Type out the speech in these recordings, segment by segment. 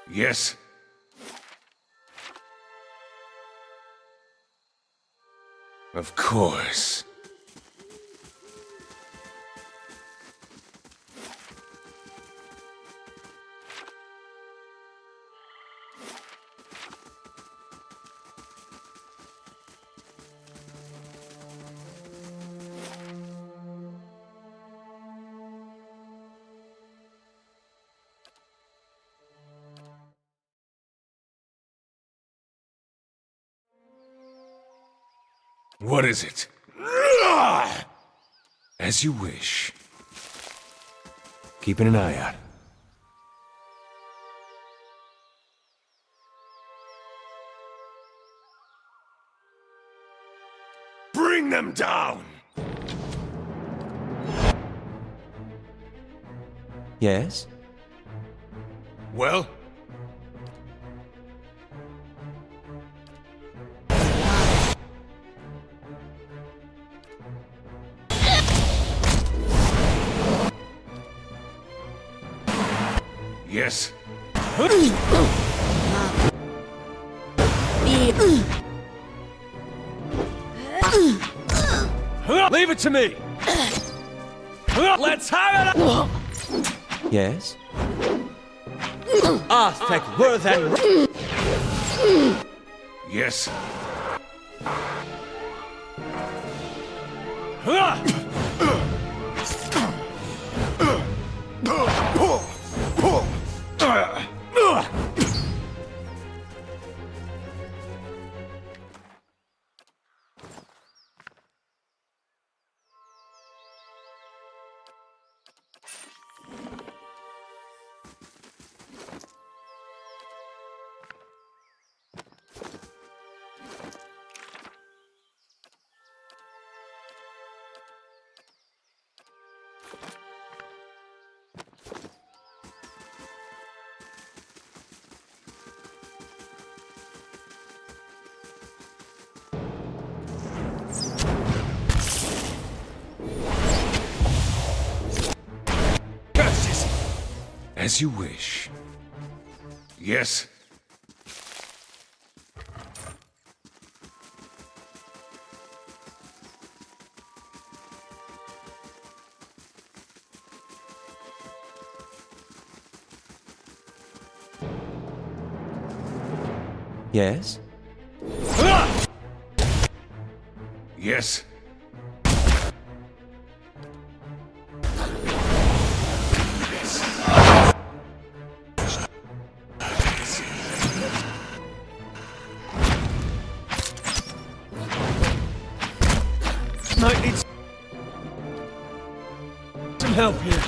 Yes. Of course. What is it? As you wish. Keeping an eye out. Bring them down! Yes? Well? Yes. Leave it to me! Let's have it! Yes? Aspect worth and... Yes. As you wish. Yes. Yes? Yes. Might need some help here.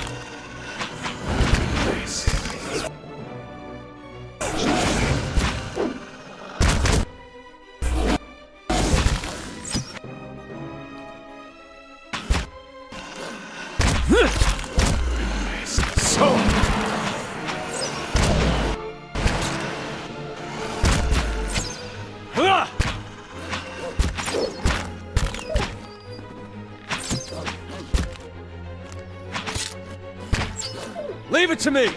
Leave it to me!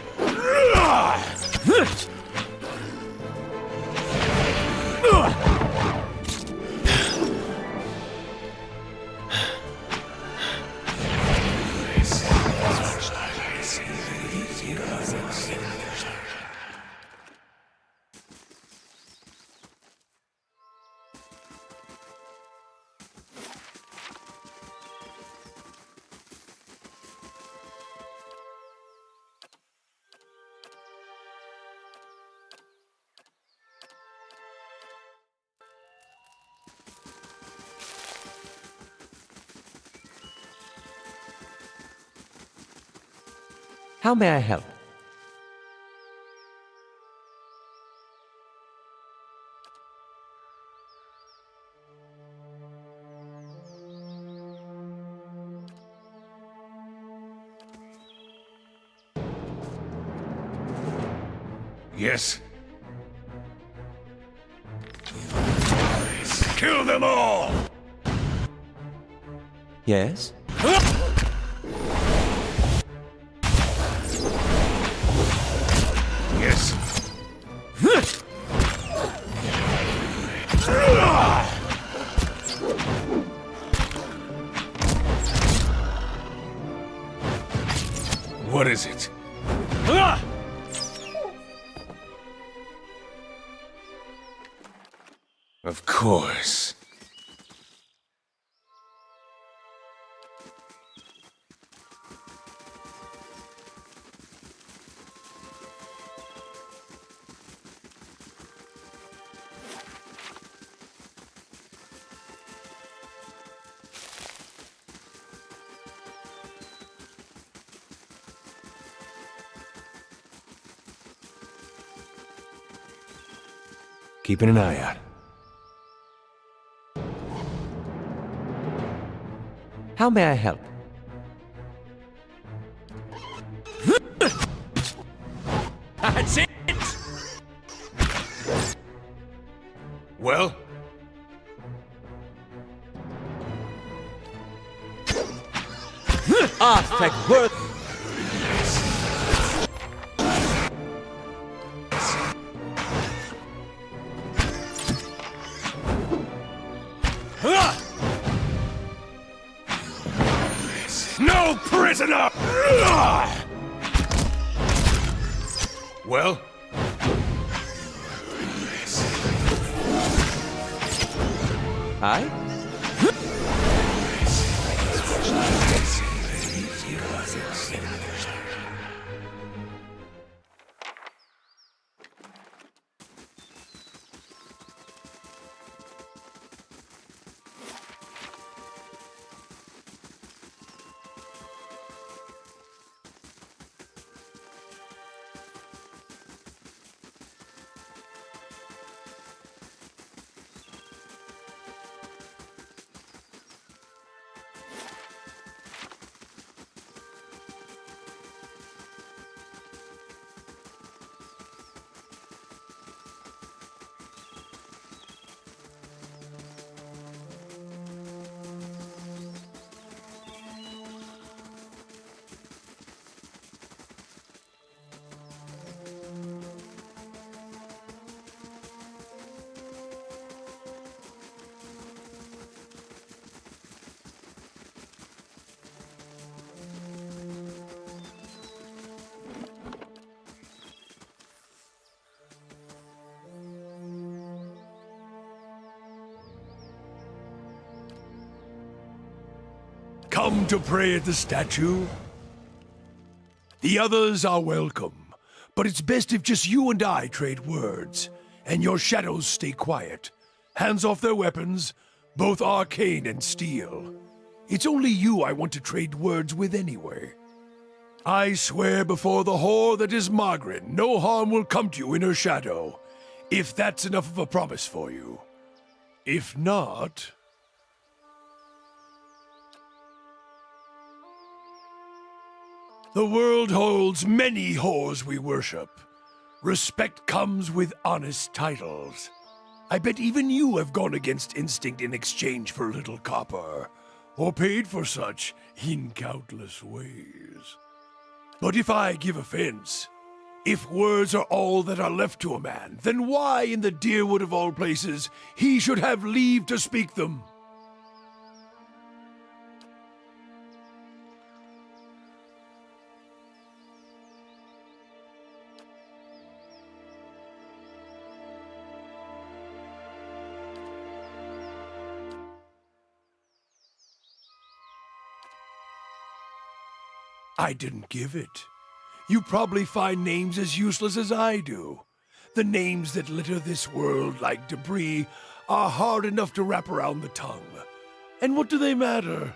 How may I help? Yes. Kill them all! Yes? Yes. What is it? Ah! Of course. Keeping an eye out. How may I help? That's it! Well? Artifact worth. No prisoner! Well? Aye? Come to pray at the statue? The others are welcome, but it's best if just you and I trade words, and your shadows stay quiet. Hands off their weapons, both arcane and steel. It's only you I want to trade words with anyway. I swear before the whore that is Margaret, no harm will come to you in her shadow, if that's enough of a promise for you. If not... The world holds many whores we worship. Respect comes with honest titles. I bet even you have gone against instinct in exchange for a little copper, or paid for such in countless ways. But if I give offense, if words are all that are left to a man, then why in the Deerwood of all places he should have leave to speak them? I didn't give it. You probably find names as useless as I do. The names that litter this world like debris are hard enough to wrap around the tongue. And what do they matter?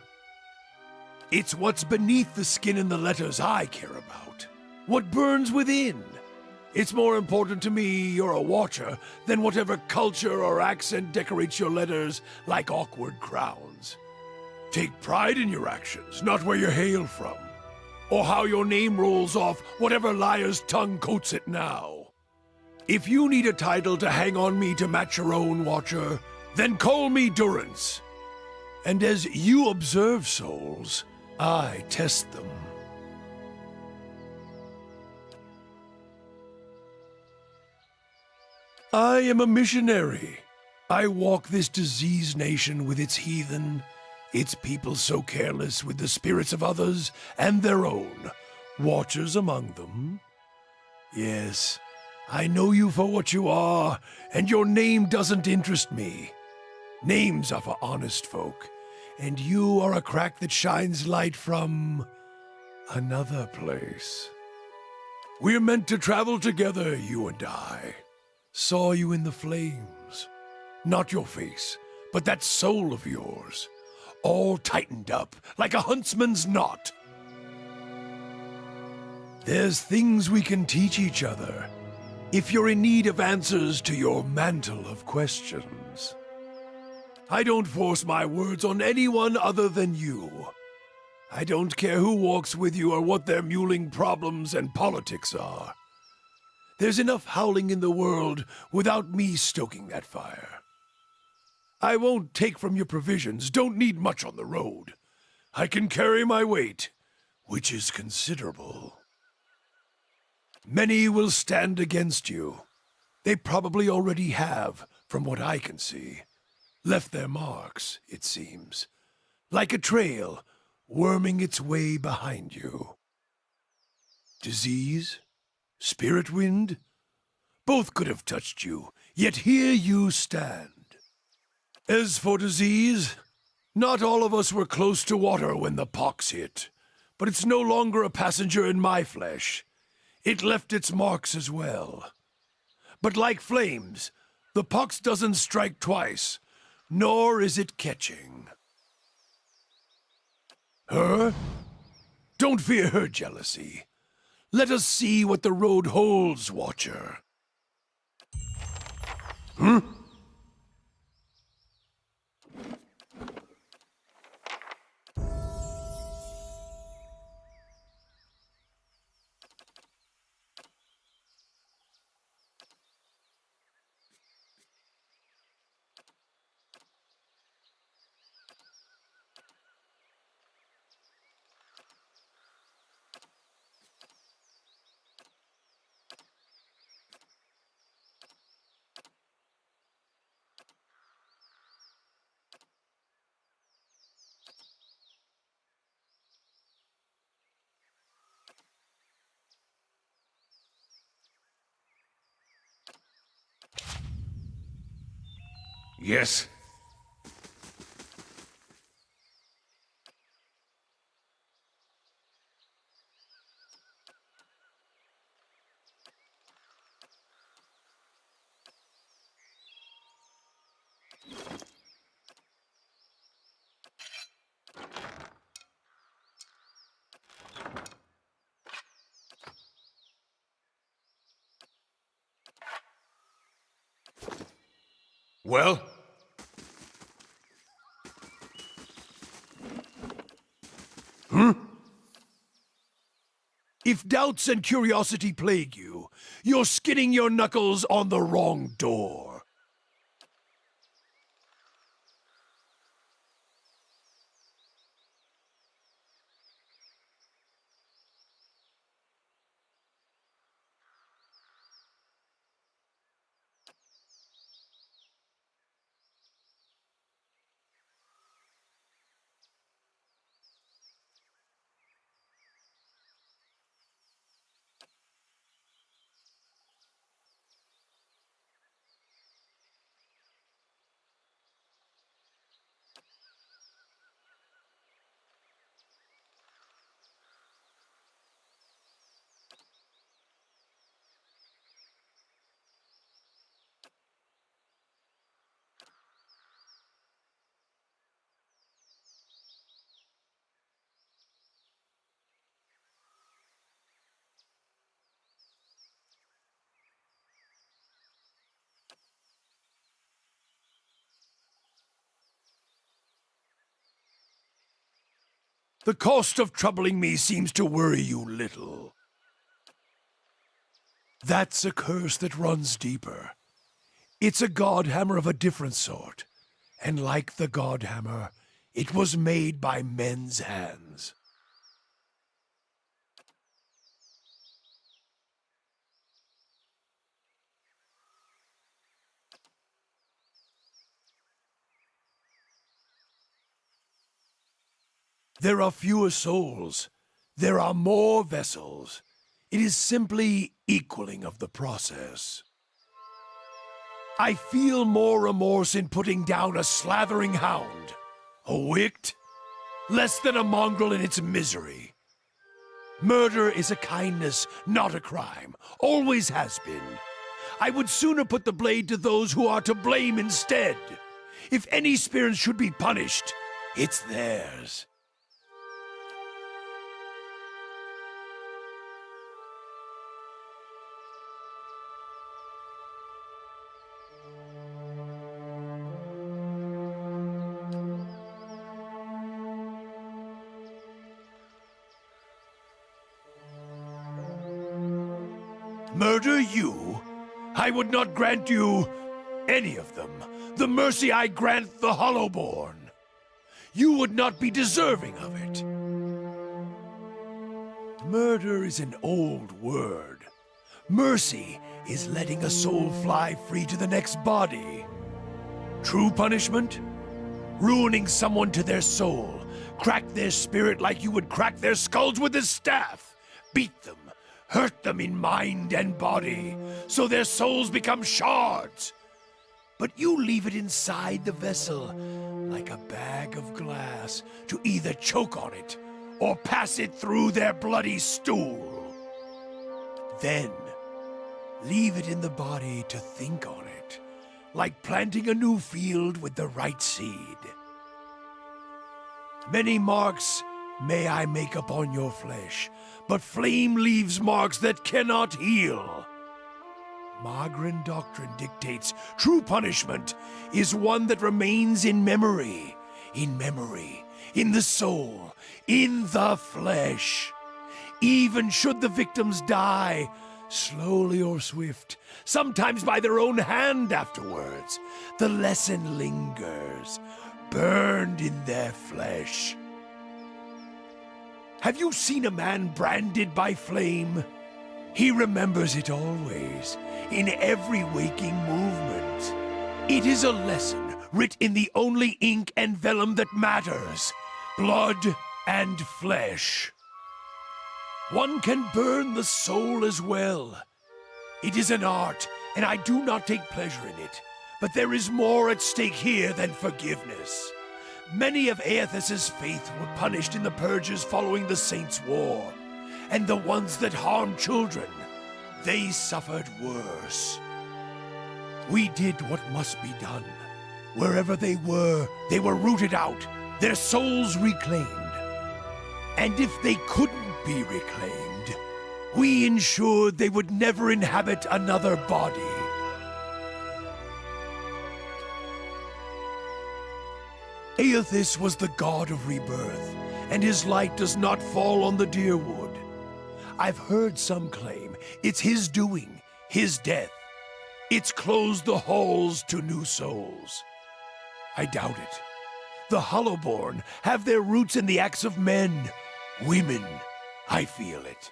It's what's beneath the skin and the letters I care about. What burns within. It's more important to me you're a watcher than whatever culture or accent decorates your letters like awkward crowns. Take pride in your actions, not where you hail from. Or how your name rolls off whatever liar's tongue coats it now. If you need a title to hang on me to match your own, Watcher, then call me Durance. And as you observe souls, I test them. I am a missionary. I walk this diseased nation with its heathen, its people so careless with the spirits of others and their own, Watchers among them? Yes, I know you for what you are, and your name doesn't interest me. Names are for honest folk, and you are a crack that shines light from another place. We're meant to travel together, you and I. Saw you in the flames. Not your face, but that soul of yours, all tightened up like a huntsman's knot. There's things we can teach each other, if you're in need of answers to your mantle of questions. I don't force my words on anyone other than you. I don't care who walks with you or what their mewling problems and politics are. There's enough howling in the world without me stoking that fire. I won't take from your provisions, don't need much on the road. I can carry my weight, which is considerable. Many will stand against you. They probably already have, from what I can see. Left their marks, it seems. Like a trail, worming its way behind you. Disease? Spirit wind? Both could have touched you, yet here you stand. As for disease, not all of us were close to water when the pox hit, but it's no longer a passenger in my flesh. It left its marks as well. But like flames, the pox doesn't strike twice, nor is it catching. Her? Don't fear her jealousy. Let us see what the road holds, Watcher. Yes? Well? If doubts and curiosity plague you, you're skinning your knuckles on the wrong door. The cost of troubling me seems to worry you little. That's a curse that runs deeper. It's a godhammer of a different sort. And like the godhammer, it was made by men's hands. There are fewer souls. There are more vessels. It is simply equaling of the process. I feel more remorse in putting down a slathering hound. A wict? Less than a mongrel in its misery. Murder is a kindness, not a crime. Always has been. I would sooner put the blade to those who are to blame instead. If any spirit should be punished, it's theirs. Murder you? I would not grant you any of them. The mercy I grant the Hollowborn. You would not be deserving of it. Murder is an old word. Mercy is letting a soul fly free to the next body. True punishment? Ruining someone to their soul. Crack their spirit like you would crack their skulls with a staff. Beat them. Hurt them in mind and body, so their souls become shards. But you leave it inside the vessel, like a bag of glass, to either choke on it or pass it through their bloody stool. Then, leave it in the body to think on it, like planting a new field with the right seed. Many marks may I make upon your flesh, but flame leaves marks that cannot heal. Magran doctrine dictates true punishment is one that remains in memory, in the soul, in the flesh. Even should the victims die, slowly or swift, sometimes by their own hand afterwards, the lesson lingers, burned in their flesh. Have you seen a man branded by flame? He remembers it always, in every waking movement. It is a lesson writ in the only ink and vellum that matters, blood and flesh. One can burn the soul as well. It is an art, and I do not take pleasure in it, but there is more at stake here than forgiveness. Many of Aethys' faith were punished in the purges following the Saints' War, and the ones that harmed children, they suffered worse. We did what must be done. Wherever they were rooted out, their souls reclaimed. And if they couldn't be reclaimed, we ensured they would never inhabit another body. Aethys was the god of rebirth, and his light does not fall on the deer wood. I've heard some claim it's his doing, his death. It's closed the halls to new souls. I doubt it. The Hollowborn have their roots in the acts of men, women. I feel it.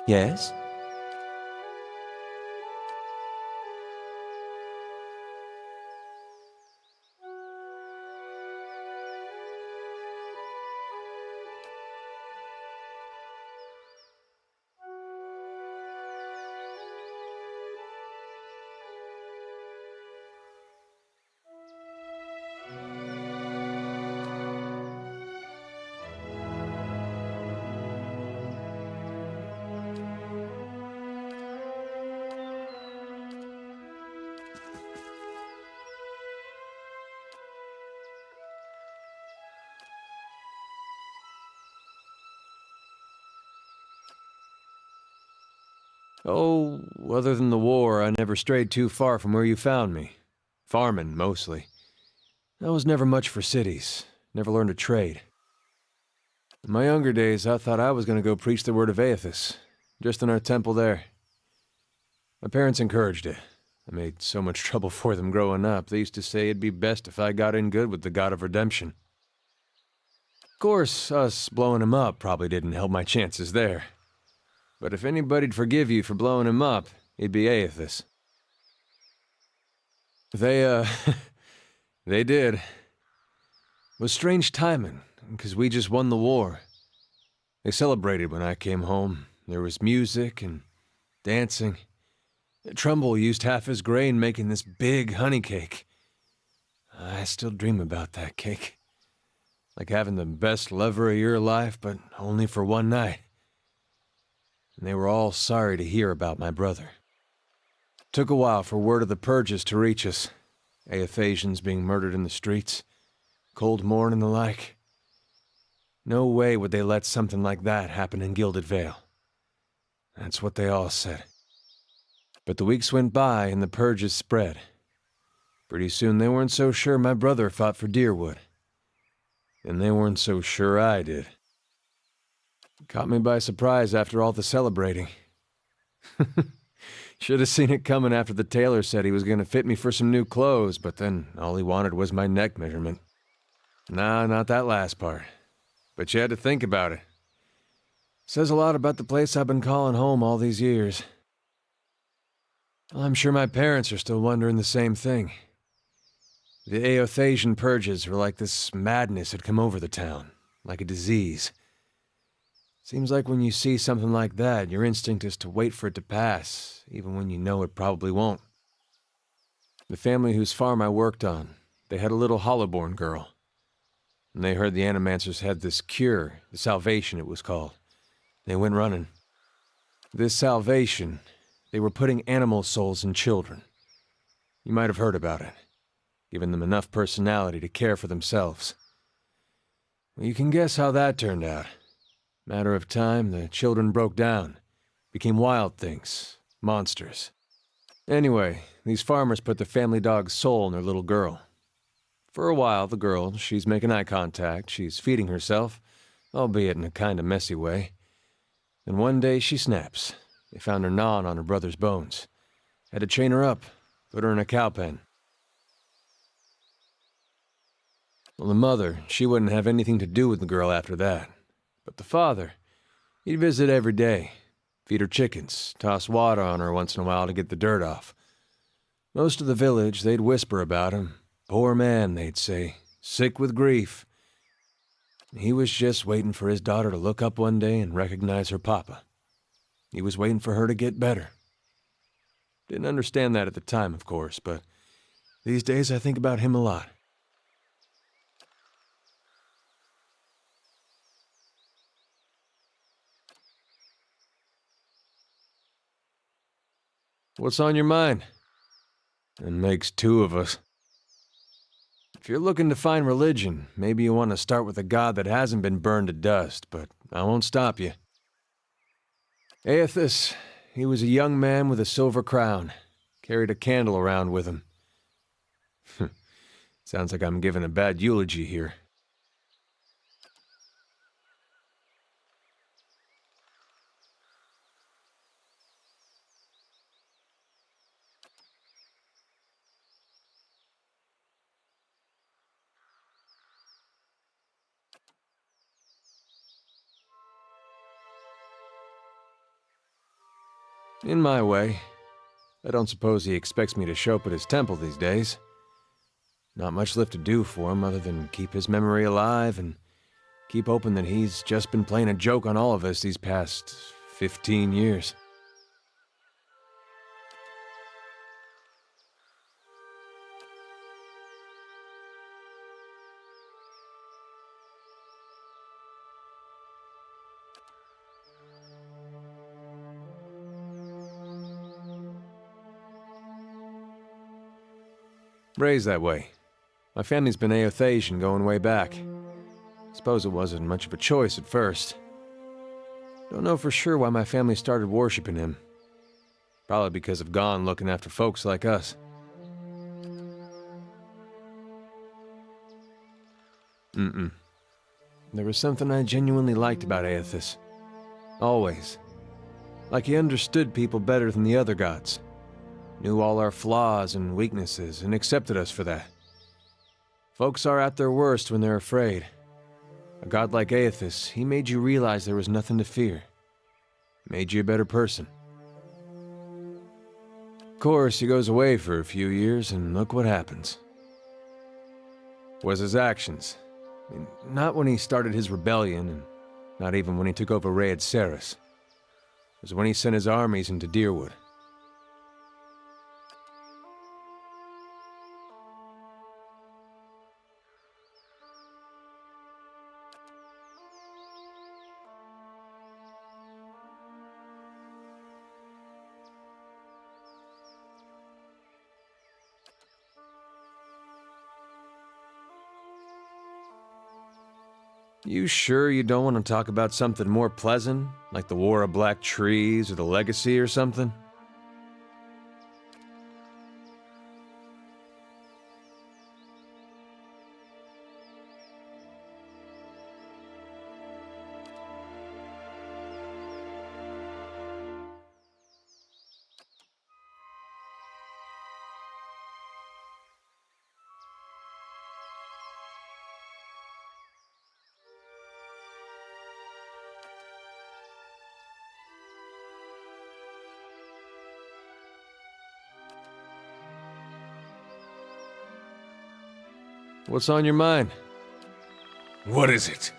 Yes? Oh, other than the war, I never strayed too far from where you found me. Farming, mostly. I was never much for cities. Never learned a trade. In my younger days, I thought I was going to go preach the word of Aethys, just in our temple there. My parents encouraged it. I made so much trouble for them growing up. They used to say it'd be best if I got in good with the God of Redemption. Of course, us blowing him up probably didn't help my chances there. But if anybody'd forgive you for blowing him up, it'd be Aethys. They, they did. was strange timing, because we just won the war. They celebrated when I came home. There was music and dancing. Trumbull used half his grain making this big honey cake. I still dream about that cake. Like having the best lover of your life, but only for one night. And they were all sorry to hear about my brother. Took a while for word of the purges to reach us. Aethasians being murdered in the streets. Cold morn and the like. No way would they let something like that happen in Gilded Vale. That's what they all said. But the weeks went by and the purges spread. Pretty soon they weren't so sure my brother fought for Deerwood. And they weren't so sure I did. Caught me by surprise after all the celebrating. Should have seen it coming after the tailor said he was going to fit me for some new clothes, but then all he wanted was my neck measurement. Nah, not that last part. But you had to think about it. Says a lot about the place I've been calling home all these years. I'm sure my parents are still wondering the same thing. The Aethasian purges were like this madness had come over the town, like a disease. Seems like when you see something like that, your instinct is to wait for it to pass, even when you know it probably won't. The family whose farm I worked on, they had a little hollow-born girl. And they heard the Animancers had this cure, the salvation it was called. They went running. This salvation, they were putting animal souls in children. You might have heard about it. Giving them enough personality to care for themselves. Well, you can guess how that turned out. Matter of time, the children broke down. Became wild things. Monsters. Anyway, these farmers put the family dog's soul in their little girl. For a while, the girl, she's making eye contact, she's feeding herself, albeit in a kind of messy way. Then one day she snaps. They found her gnawing on her brother's bones. Had to chain her up, put her in a cow pen. Well, the mother, she wouldn't have anything to do with the girl after that. But the father, he'd visit every day, feed her chickens, toss water on her once in a while to get the dirt off. Most of the village, they'd whisper about him. Poor man, they'd say, sick with grief. He was just waiting for his daughter to look up one day and recognize her papa. He was waiting for her to get better. Didn't understand that at the time, of course, but these days I think about him a lot. What's on your mind? It makes two of us. If you're looking to find religion, maybe you want to start with a god that hasn't been burned to dust, but I won't stop you. Aethys, he was a young man with a silver crown. Carried a candle around with him. Sounds like I'm giving a bad eulogy here. In my way. I don't suppose he expects me to show up at his temple these days. Not much left to do for him other than keep his memory alive and keep hoping that he's just been playing a joke on all of us these past 15 years. Raised that way. My family's been Aethasian going way back. Suppose it wasn't much of a choice at first. Don't know for sure why my family started worshipping him. Probably because of Gon looking after folks like us. There was something I genuinely liked about Aethys. Always. Like he understood people better than the other gods. Knew all our flaws and weaknesses and accepted us for that. Folks are at their worst when they're afraid. A god like Aethys, he made you realize there was nothing to fear. Made you a better person. Of course, he goes away for a few years, and look what happens. Was his actions. Not when he started his rebellion, and not even when he took over Rayed Saris. It was when he sent his armies into Deerwood. You sure you don't want to talk about something more pleasant? Like the War of Black Trees or the Legacy or something? What's on your mind? What is it?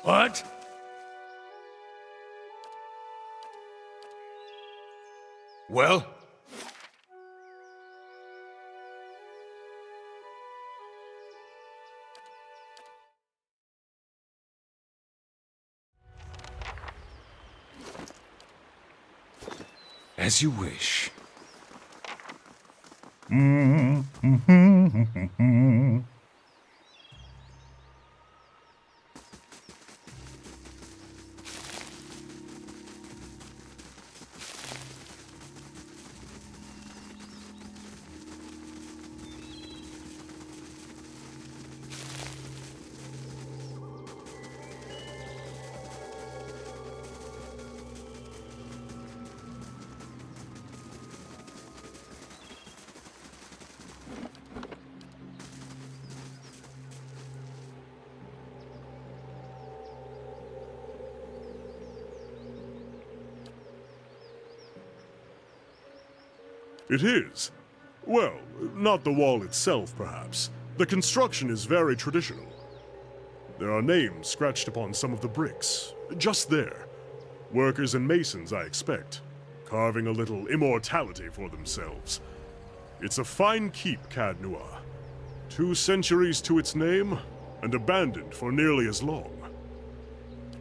What? Well? As you wish. It is. Well, not the wall itself, perhaps. The construction is very traditional. There are names scratched upon some of the bricks, just there. Workers and masons, I expect, carving a little immortality for themselves. It's a fine keep, Cadnua. 2 centuries to its name, and abandoned for nearly as long.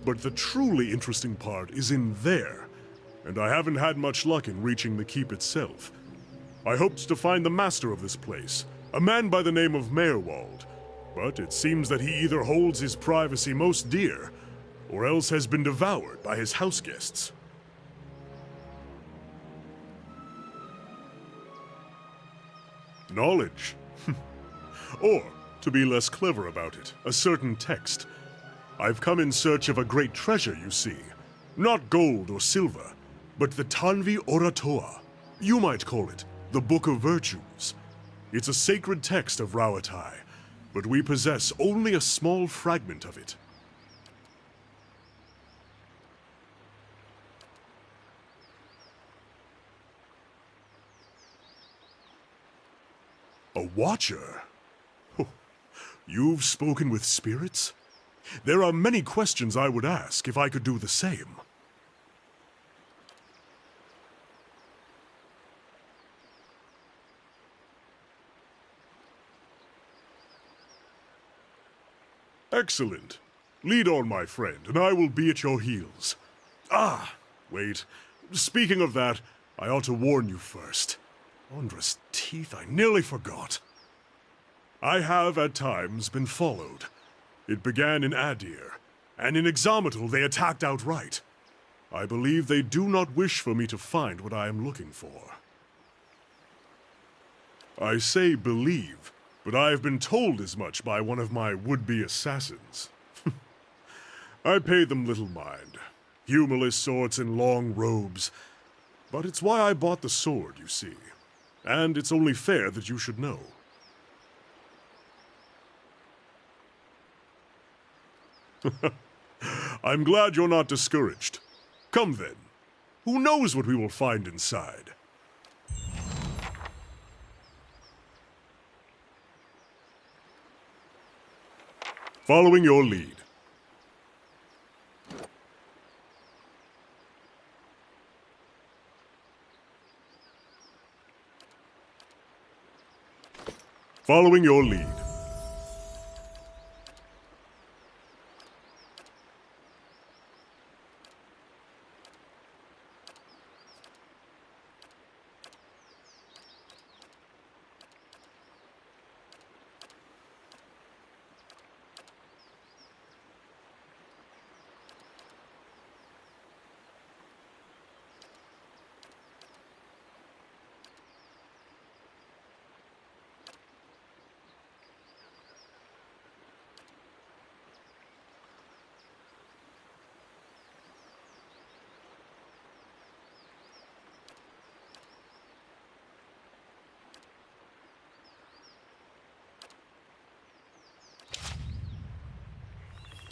But the truly interesting part is in there, and I haven't had much luck in reaching the keep itself. I hoped to find the master of this place, a man by the name of Meerwald, but it seems that he either holds his privacy most dear, or else has been devoured by his house guests. Knowledge. Or, to be less clever about it, a certain text. I've come in search of a great treasure, you see. Not gold or silver, but the Tanvi Oratoa. You might call it the Book of Virtues. It's a sacred text of Rauatai, but we possess only a small fragment of it. A watcher? Oh, you've spoken with spirits? There are many questions I would ask if I could do the same. Excellent. Lead on, my friend, and I will be at your heels. Ah, wait. Speaking of that, I ought to warn you first. Ondra's teeth, I nearly forgot. I have at times been followed. It began in Adir, and in Exometal they attacked outright. I believe they do not wish for me to find what I am looking for. I say believe, but I have been told as much by one of my would-be assassins. I pay them little mind. Humorless sorts in long robes. But it's why I bought the sword, you see. And it's only fair that you should know. I'm glad you're not discouraged. Come then. Who knows what we will find inside? Following your lead. Following your lead.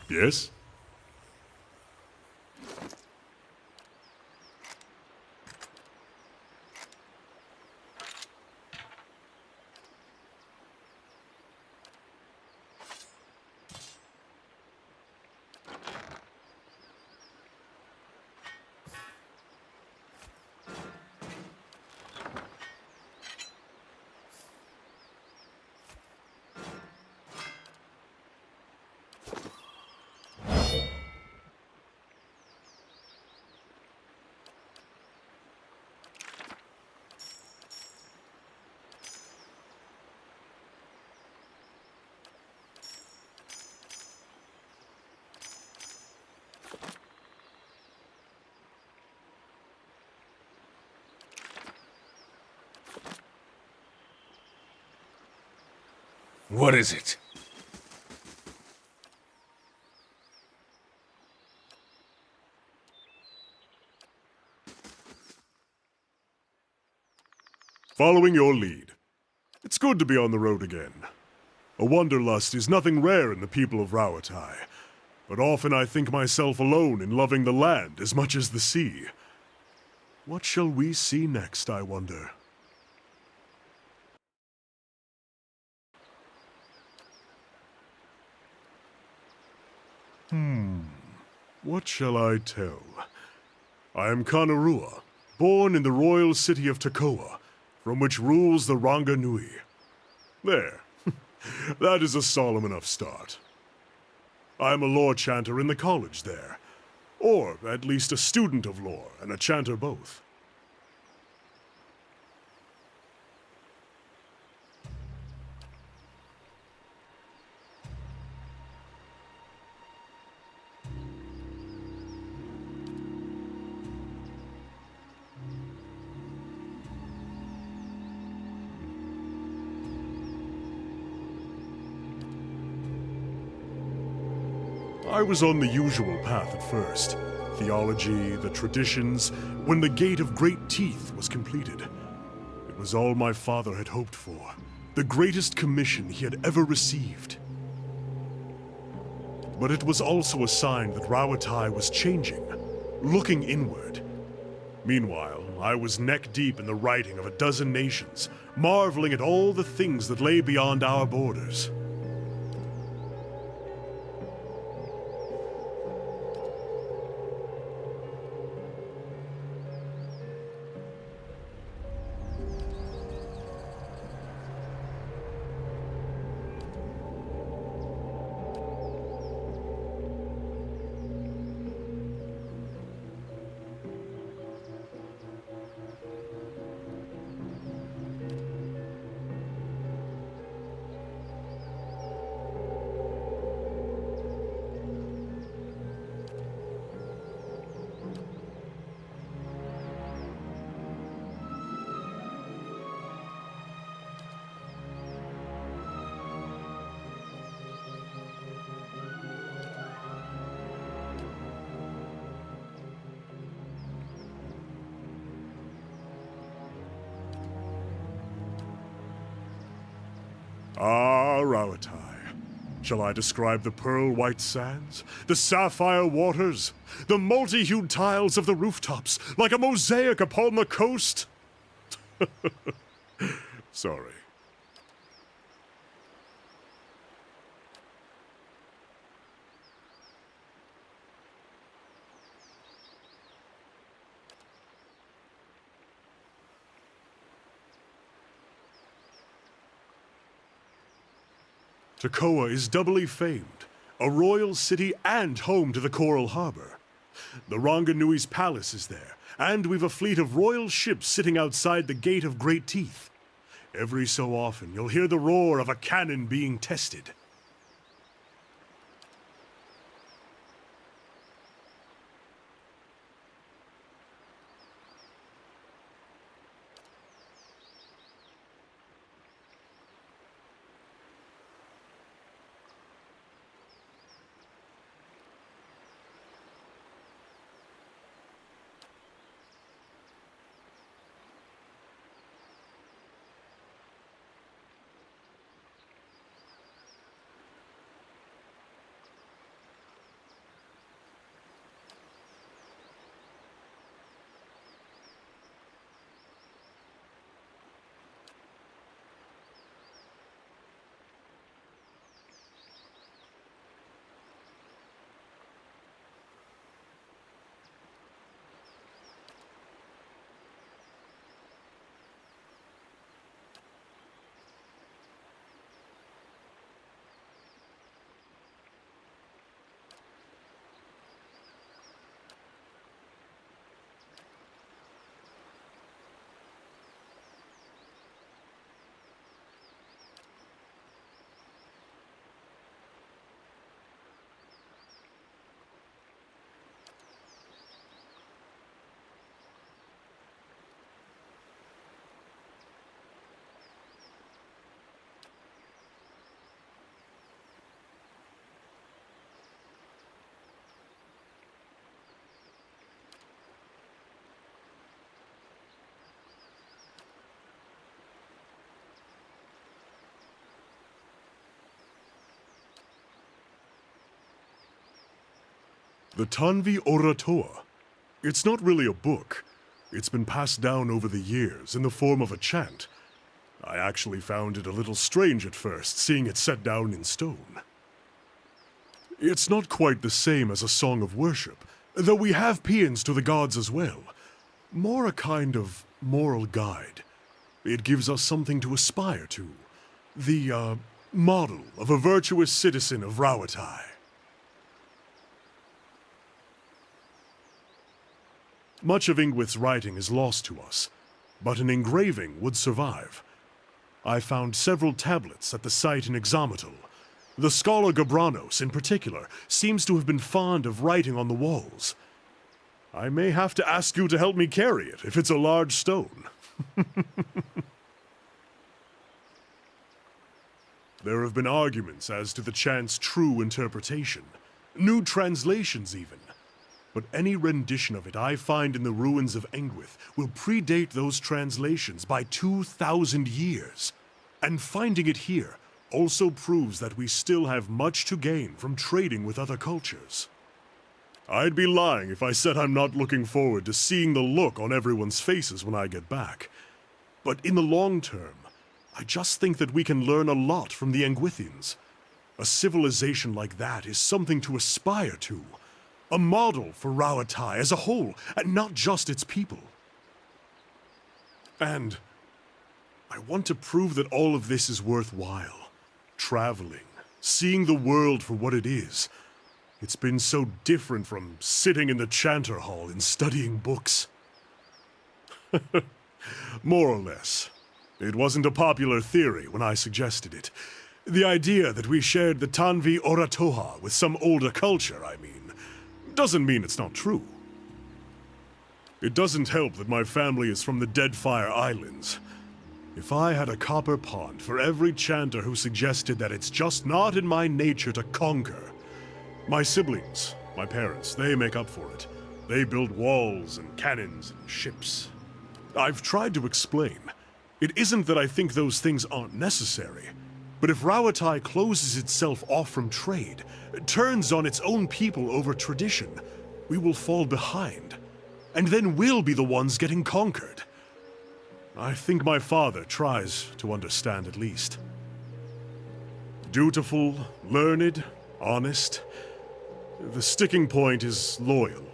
Yes? What is it? Following your lead. It's good to be on the road again. A wanderlust is nothing rare in the people of Rauatai, but often I think myself alone in loving the land as much as the sea. What shall we see next, I wonder? What shall I tell? I am Kanarua, born in the royal city of Takoa, from which rules the Ranga Nui. There. That is a solemn enough start. I am a lore chanter in the college there. Or at least a student of lore and a chanter both. I was on the usual path at first. Theology, the traditions, when the Gate of Great Teeth was completed. It was all my father had hoped for. The greatest commission he had ever received. But it was also a sign that Rauatai was changing, looking inward. Meanwhile, I was neck-deep in the writing of a dozen nations, marveling at all the things that lay beyond our borders. Ah, Rauatai. Shall I describe the pearl-white sands, the sapphire waters, the multi-hued tiles of the rooftops, like a mosaic upon the coast? Sorry. Tekoa is doubly famed, a royal city and home to the Coral Harbor. The Ranganui's palace is there, and we've a fleet of royal ships sitting outside the Gate of Great Teeth. Every so often, you'll hear the roar of a cannon being tested. The Tanvi Oratoa. It's not really a book. It's been passed down over the years in the form of a chant. I actually found it a little strange at first, seeing it set down in stone. It's not quite the same as a song of worship, though we have paeans to the gods as well. More a kind of moral guide. It gives us something to aspire to. The, model of a virtuous citizen of Rauatai. Much of Ingwith's writing is lost to us, but an engraving would survive. I found several tablets at the site in Examitl. The scholar Gabranos, in particular, seems to have been fond of writing on the walls. I may have to ask you to help me carry it, if it's a large stone. There have been arguments as to the chant's true interpretation, new translations even. But any rendition of it I find in the ruins of Engwith will predate those translations by 2,000 years. And finding it here also proves that we still have much to gain from trading with other cultures. I'd be lying if I said I'm not looking forward to seeing the look on everyone's faces when I get back. But in the long term, I just think that we can learn a lot from the Engwithians. A civilization like that is something to aspire to. A model for Rauatai as a whole, and not just its people. And I want to prove that all of this is worthwhile. Traveling, seeing the world for what it is. It's been so different from sitting in the Chanter Hall and studying books. More or less. It wasn't a popular theory when I suggested it. The idea that we shared the Tanvi Oratoha with some older culture, I mean. Doesn't mean it's not true. It doesn't help that my family is from the Deadfire Islands. If I had a copper pond for every chanter who suggested that it's just not in my nature to conquer. My siblings, my parents, they make up for it. They build walls and cannons and ships. I've tried to explain. It isn't that I think those things aren't necessary. But if Rauatai closes itself off from trade, turns on its own people over tradition, we will fall behind. And then we'll be the ones getting conquered. I think my father tries to understand at least. Dutiful, learned, honest. The sticking point is loyal.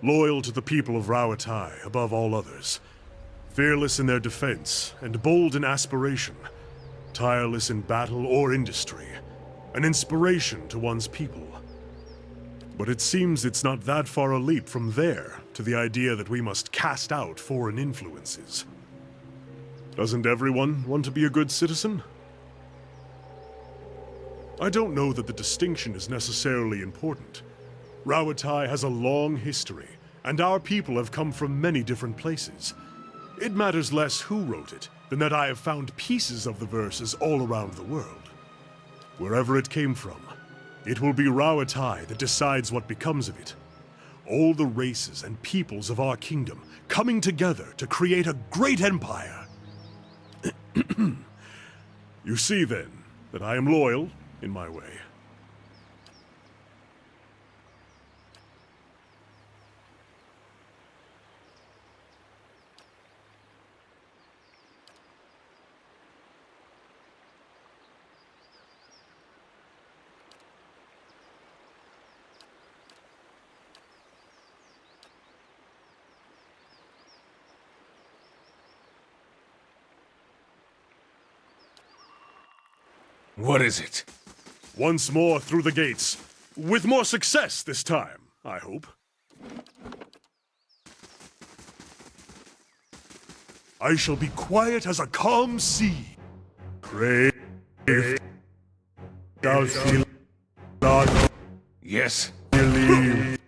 Loyal to the people of Rauatai above all others. Fearless in their defense and bold in aspiration. Tireless in battle or industry. An inspiration to one's people. But it seems it's not that far a leap from there to the idea that we must cast out foreign influences. Doesn't everyone want to be a good citizen? I don't know that the distinction is necessarily important. Rauatai has a long history, and our people have come from many different places. It matters less who wrote it than that I have found pieces of the verses all around the world. Wherever it came from, it will be Rauatai that decides what becomes of it. All the races and peoples of our kingdom coming together to create a great empire. You see, then, that I am loyal in my way. What is it? Once more through the gates. With more success this time, I hope. I shall be quiet as a calm sea. Crave thou feel not Yes. believe.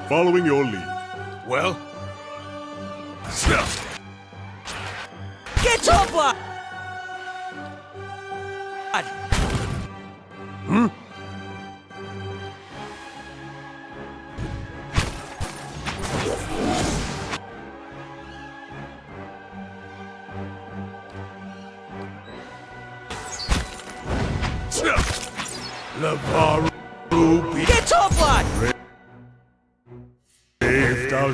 Following your lead. Well? Get your blood! Lavaru, Get your blood! Crave thou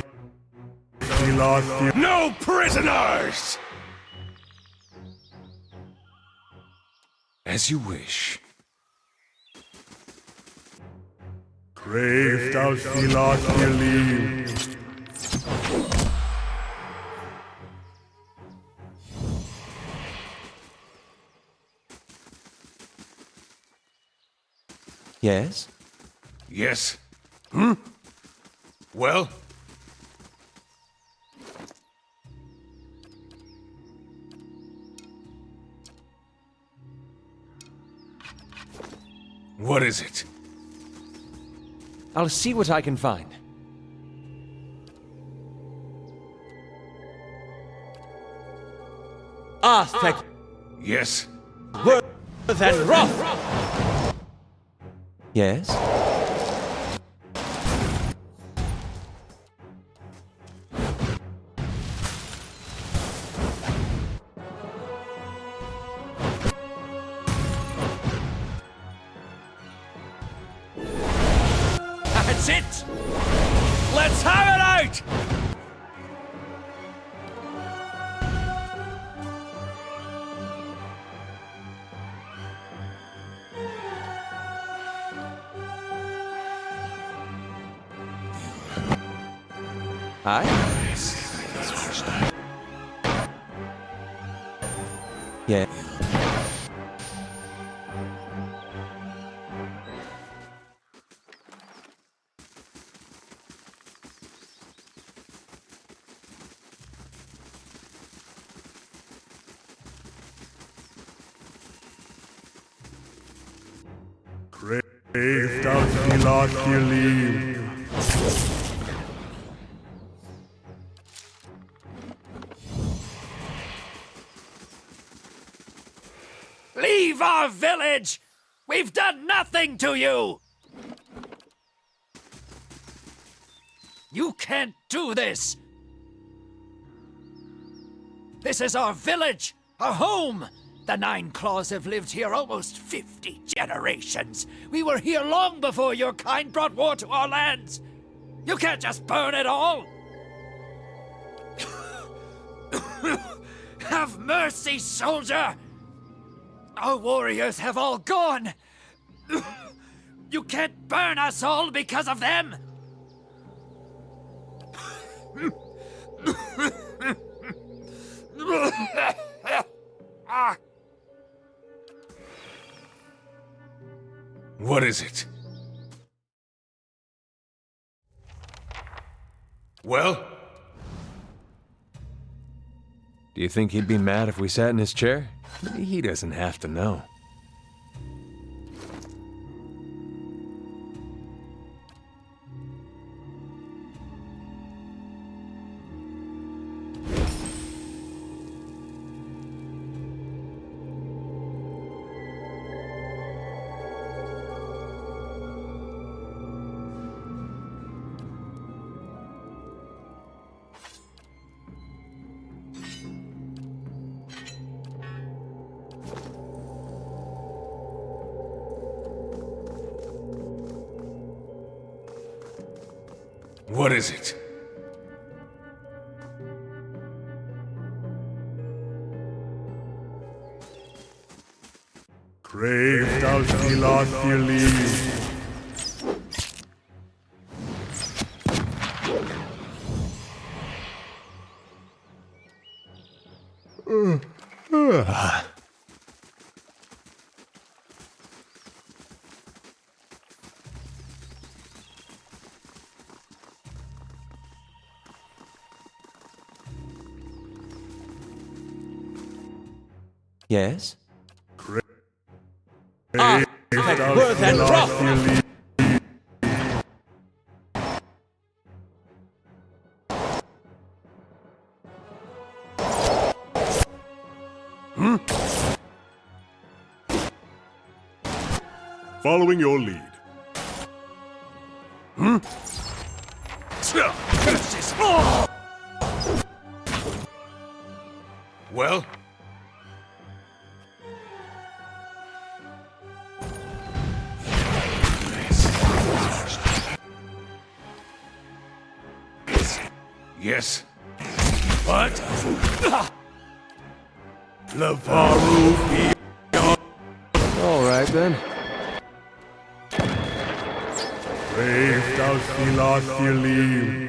feel No prisoners! As you wish. Crave thou feel believe. Yes? Yes. Well? What is it? I'll see what I can find. Thank Yes. you. Than wrath! Yes? That's it! Let's have it out! Aye? Yeah. Crave thou feel believe. our village! We've done nothing to you! You can't do this! This is our village, our home! The Nine Claws have lived here almost 50 generations. We were here long before your kind brought war to our lands. You can't just burn it all! Have mercy, soldier! Our warriors have all gone! You can't burn us all because of them! What is it? Well? Do you think he'd be mad if we sat in his chair? He doesn't have to know. What is it? Crave thou Philotheles. Yes? Worth and profit! Following your lead. Well? Yes? What? Lavaru All right, then. Crave thou Philotheles.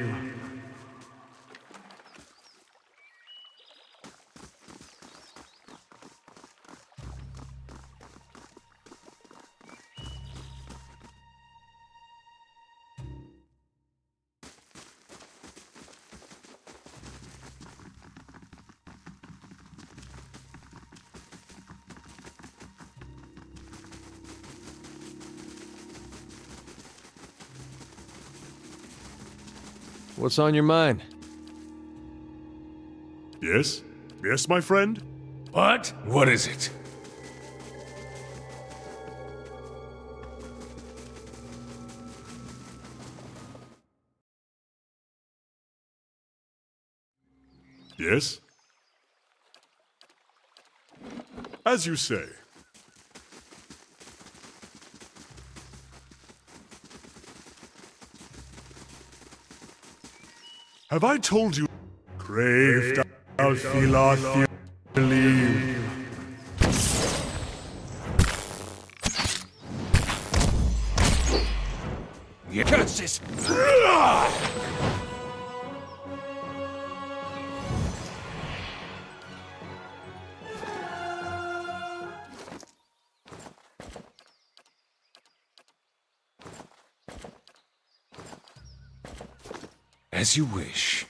What's on your mind? Yes? Yes, my friend? What? What is it? Yes? As you say. Have I told you? Crave thou Philotheles. Yeah. Curses! As you wish.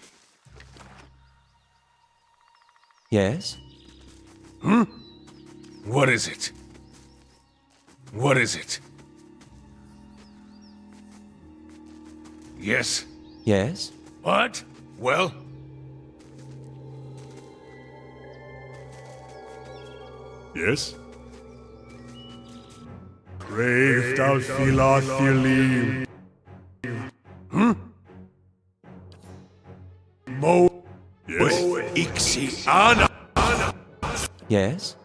Yes? What is it? What is it? Yes? Yes? What? Well? Yes? Brave Dalfilathilim. Mo Yes? Ixiana. Yes?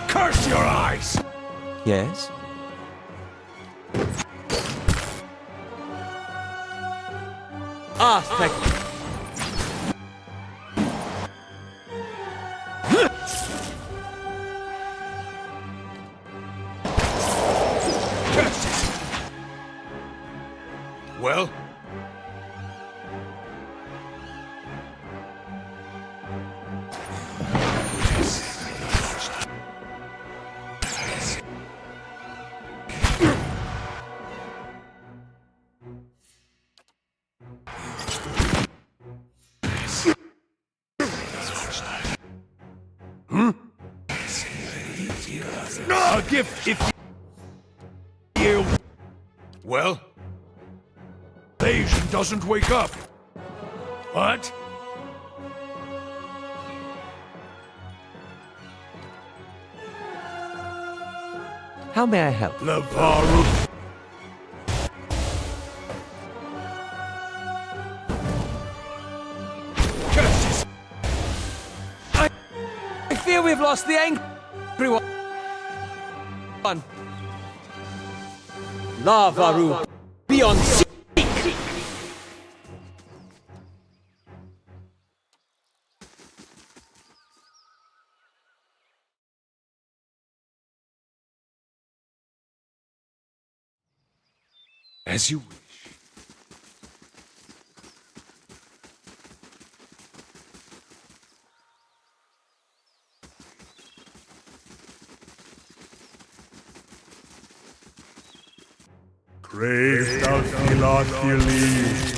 Curse your eyes! Yes? Ah, thank you. Curses! Well? A gift if you... Well? Asian doesn't wake up. What? How may I help? Lavaru. Curses! I fear we've lost the angry one. Lavaru, beyond sea. As you wish. Brave Dalfilathilim.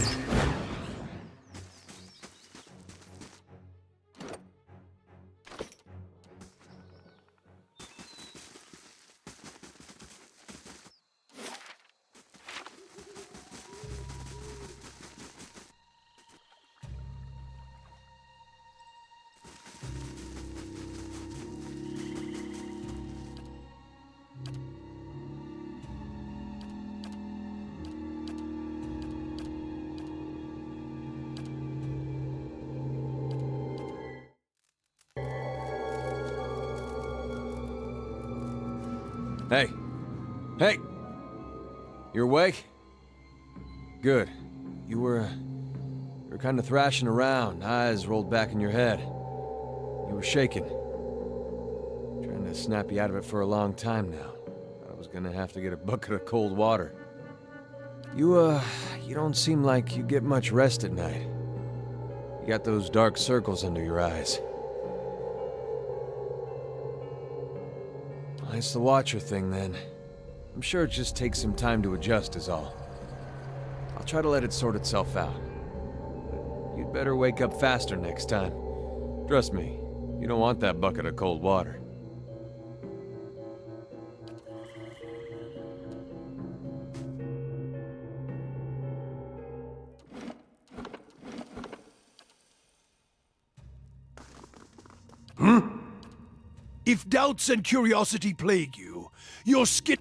Hey. Hey! You awake? Good. You were kind of thrashing around, eyes rolled back in your head. You were shaking. Trying to snap you out of it for a long time now. I was gonna have to get a bucket of cold water. You don't seem like you get much rest at night. You got those dark circles under your eyes. Well, it's the Watcher thing, then. I'm sure it just takes some time to adjust is all. I'll try to let it sort itself out. But you'd better wake up faster next time. Trust me, you don't want that bucket of cold water. If doubts and curiosity plague you, your skin...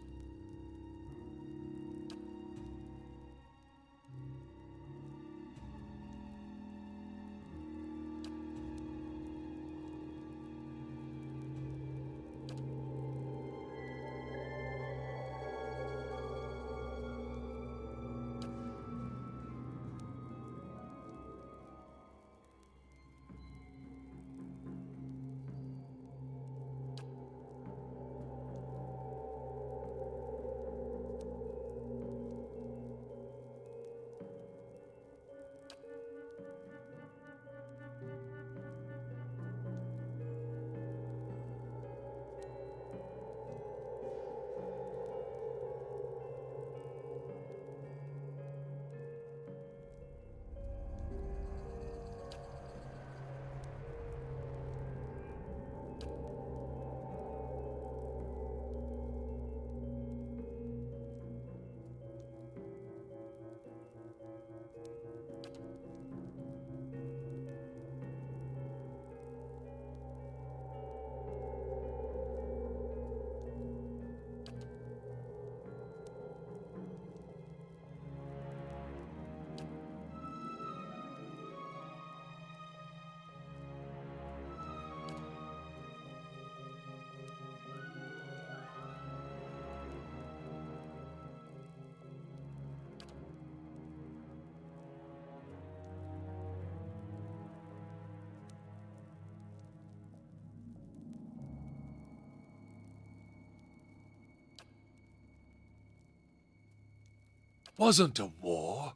wasn't a war.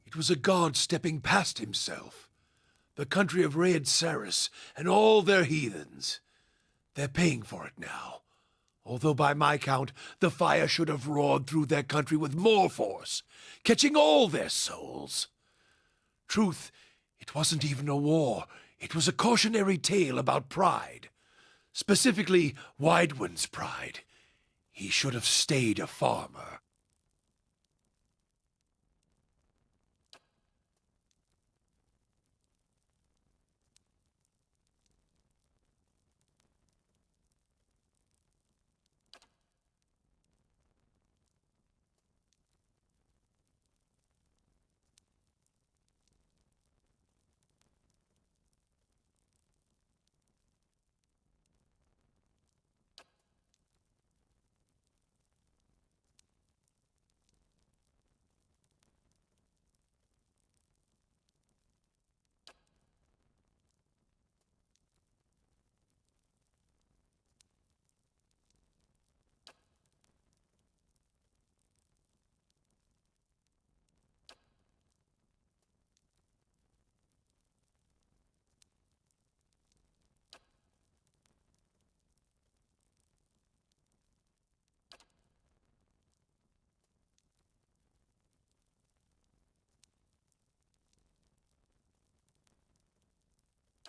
It was a god stepping past himself. The country of Raed Saris and all their heathens. They're paying for it now. Although by my count, the fire should have roared through their country with more force, catching all their souls. Truth, it wasn't even a war. It was a cautionary tale about pride. Specifically, Widewind's pride. He should have stayed a farmer.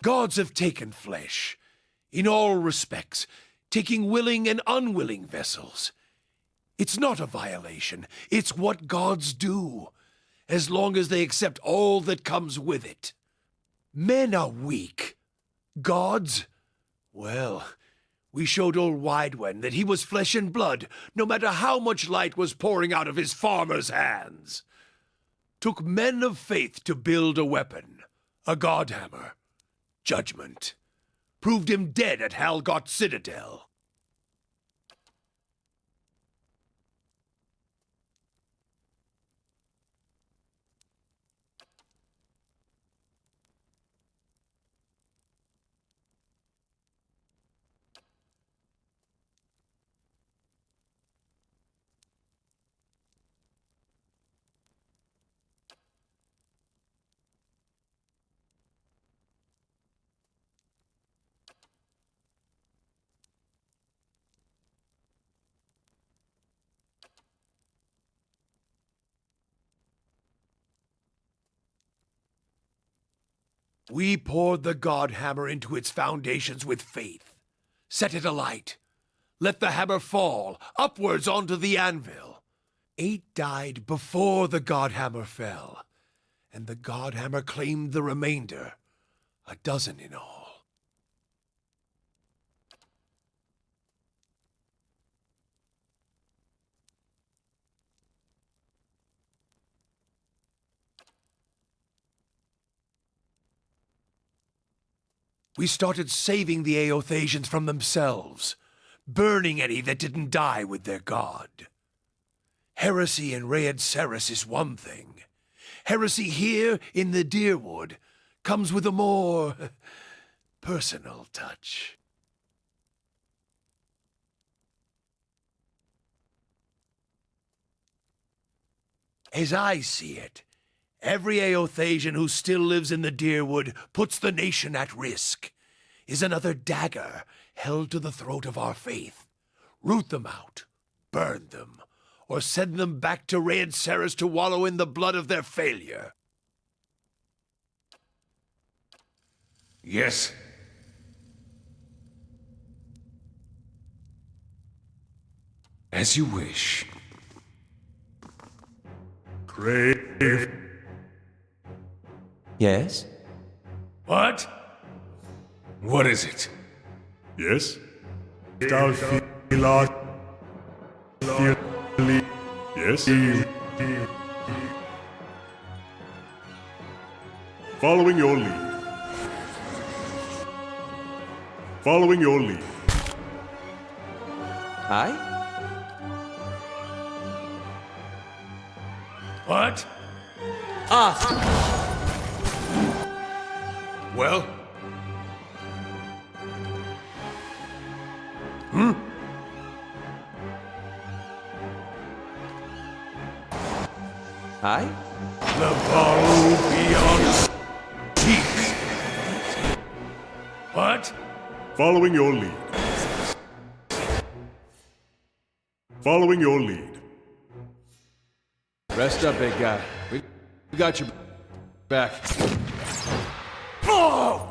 Gods have taken flesh, in all respects, taking willing and unwilling vessels. It's not a violation, it's what gods do, as long as they accept all that comes with it. Men are weak. Gods? Well, we showed old Widewen that he was flesh and blood, no matter how much light was pouring out of his farmer's hands. Took men of faith to build a weapon, a godhammer. Judgment. Proved him dead at Halgot Citadel. We poured the Godhammer into its foundations with faith. Set it alight. Let the hammer fall, upwards onto the anvil. 8 died before the Godhammer fell, and the Godhammer claimed the remainder, 12 in all. We started saving the Aothasians from themselves, burning any that didn't die with their god. Heresy in Raed Saris is one thing. Heresy here in the Deerwood comes with a more personal touch. As I see it, every Aothasian who still lives in the Deerwood puts the nation at risk, is another dagger held to the throat of our faith. Root them out, burn them, or send them back to Raed Saris to wallow in the blood of their failure. Yes. As you wish. Grave. Yes? What? What is it? Yes? Yes? Following your lead. Following your lead. Aye? What? Well? Hi? The Varu beyond seek. What? Following your lead. Following your lead. Rest up, big guy. We got your back. Oh!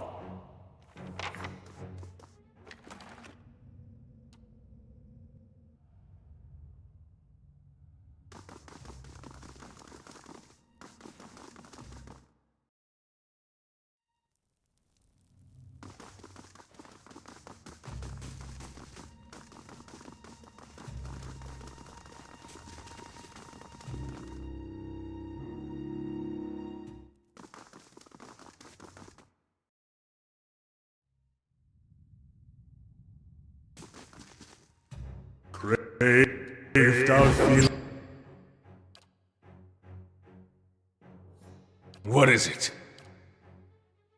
Craved out feel. What is it?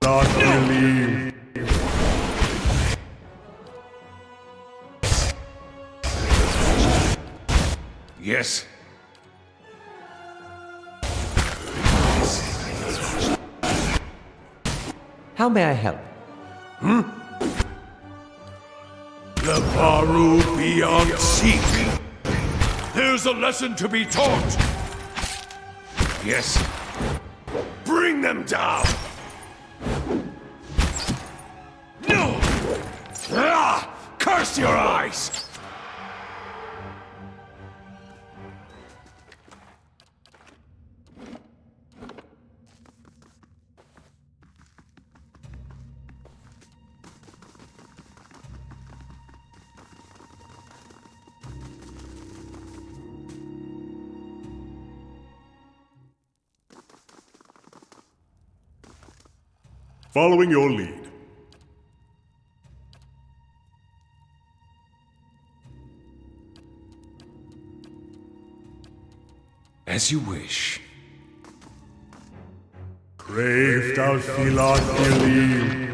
Not believe. Yes? How may I help? The Varu beyond seek. There's a lesson to be taught. Yes? Bring them down. No! Ah! Curse your eyes! Following your lead. As you wish. Craved out feel believe.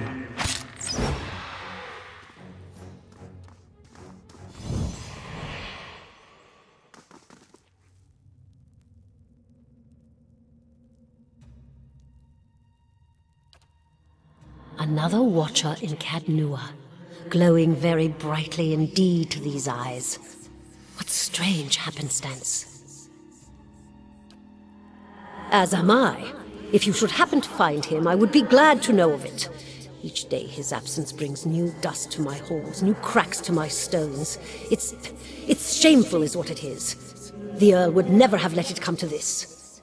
Another watcher in Cadnua, glowing very brightly indeed to these eyes. What strange happenstance. As am I. If you should happen to find him, I would be glad to know of it. Each day his absence brings new dust to my halls, new cracks to my stones. It's shameful is what it is. The Earl would never have let it come to this.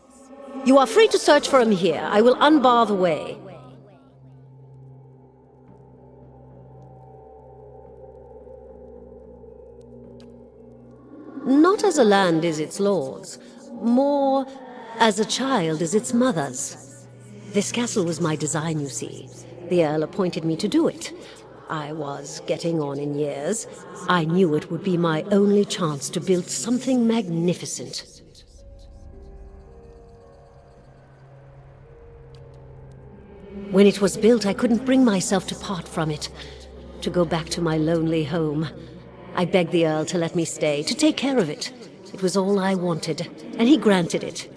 You are free to search for him here. I will unbar the way. Not as a land is its lord's, more as a child is its mother's. This castle was my design, you see. The Earl appointed me to do it. I was getting on in years. I knew it would be my only chance to build something magnificent. When it was built, I couldn't bring myself to part from it, to go back to my lonely home. I begged the Earl to let me stay, to take care of it. It was all I wanted, and he granted it.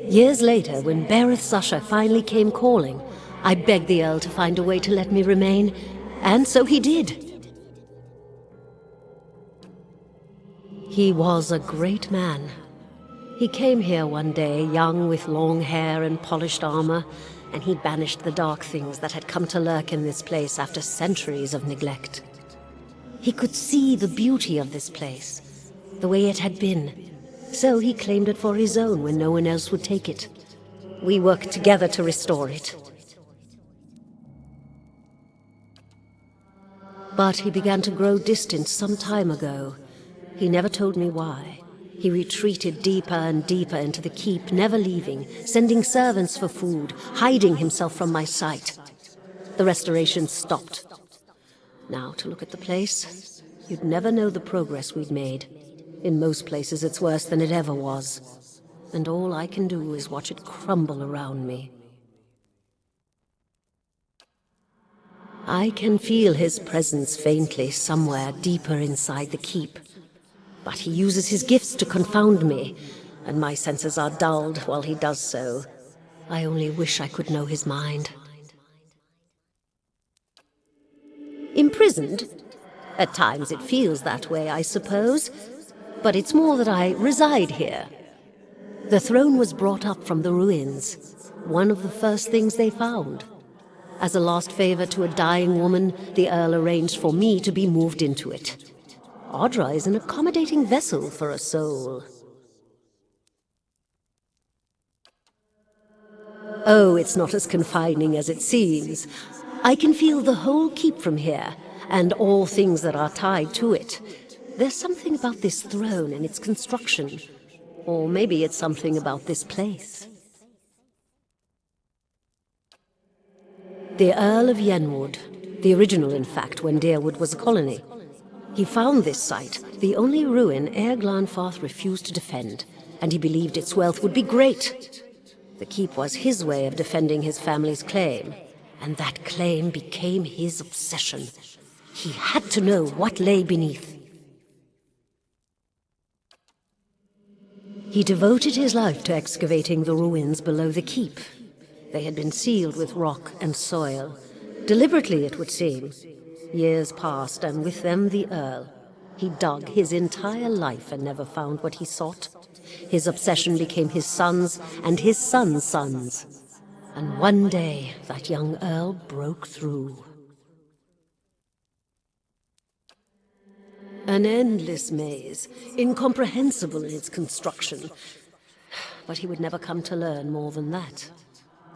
Years later, when Bereth's usher finally came calling, I begged the Earl to find a way to let me remain, and so he did. He was a great man. He came here one day, young with long hair and polished armor, and he banished the dark things that had come to lurk in this place after centuries of neglect. He could see the beauty of this place, the way it had been. So he claimed it for his own when no one else would take it. We worked together to restore it. But he began to grow distant some time ago. He never told me why. He retreated deeper and deeper into the keep, never leaving, sending servants for food, hiding himself from my sight. The restoration stopped. Now, to look at the place, you'd never know the progress we'd made. In most places, it's worse than it ever was. And all I can do is watch it crumble around me. I can feel his presence faintly somewhere deeper inside the keep. But he uses his gifts to confound me. and my senses are dulled while he does so. I only wish I could know his mind. Imprisoned? At times it feels that way, I suppose. But it's more that I reside here. The throne was brought up from the ruins, one of the first things they found. As a last favor to a dying woman, the Earl arranged for me to be moved into it. Audra is an accommodating vessel for a soul. Oh, it's not as confining as it seems. I can feel the whole keep from here, and all things that are tied to it. There's something about this throne and its construction. Or maybe it's something about this place. The Earl of Yenwood, the original in fact when Deerwood was a colony. He found this site, the only ruin Ere Glanfarth refused to defend, and he believed its wealth would be great. The keep was his way of defending his family's claim, and that claim became his obsession. He had to know what lay beneath. He devoted his life to excavating the ruins below the keep. They had been sealed with rock and soil. Deliberately, it would seem. Years passed, and with them the Earl. He dug his entire life and never found what he sought. His obsession became his sons and his sons' sons. And one day, that young Earl broke through. An endless maze, incomprehensible in its construction. But he would never come to learn more than that.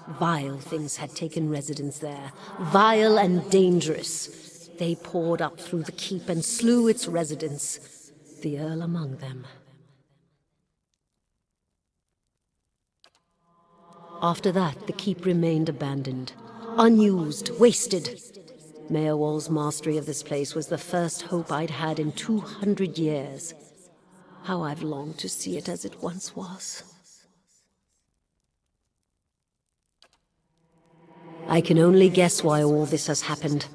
Vile things had taken residence there, vile and dangerous. They poured up through the keep and slew its residents, the Earl among them. After that, the keep remained abandoned, unused, wasted. Meowall's mastery of this place was the first hope I'd had in 200 years. How I've longed to see it as it once was. I can only guess why all this has happened.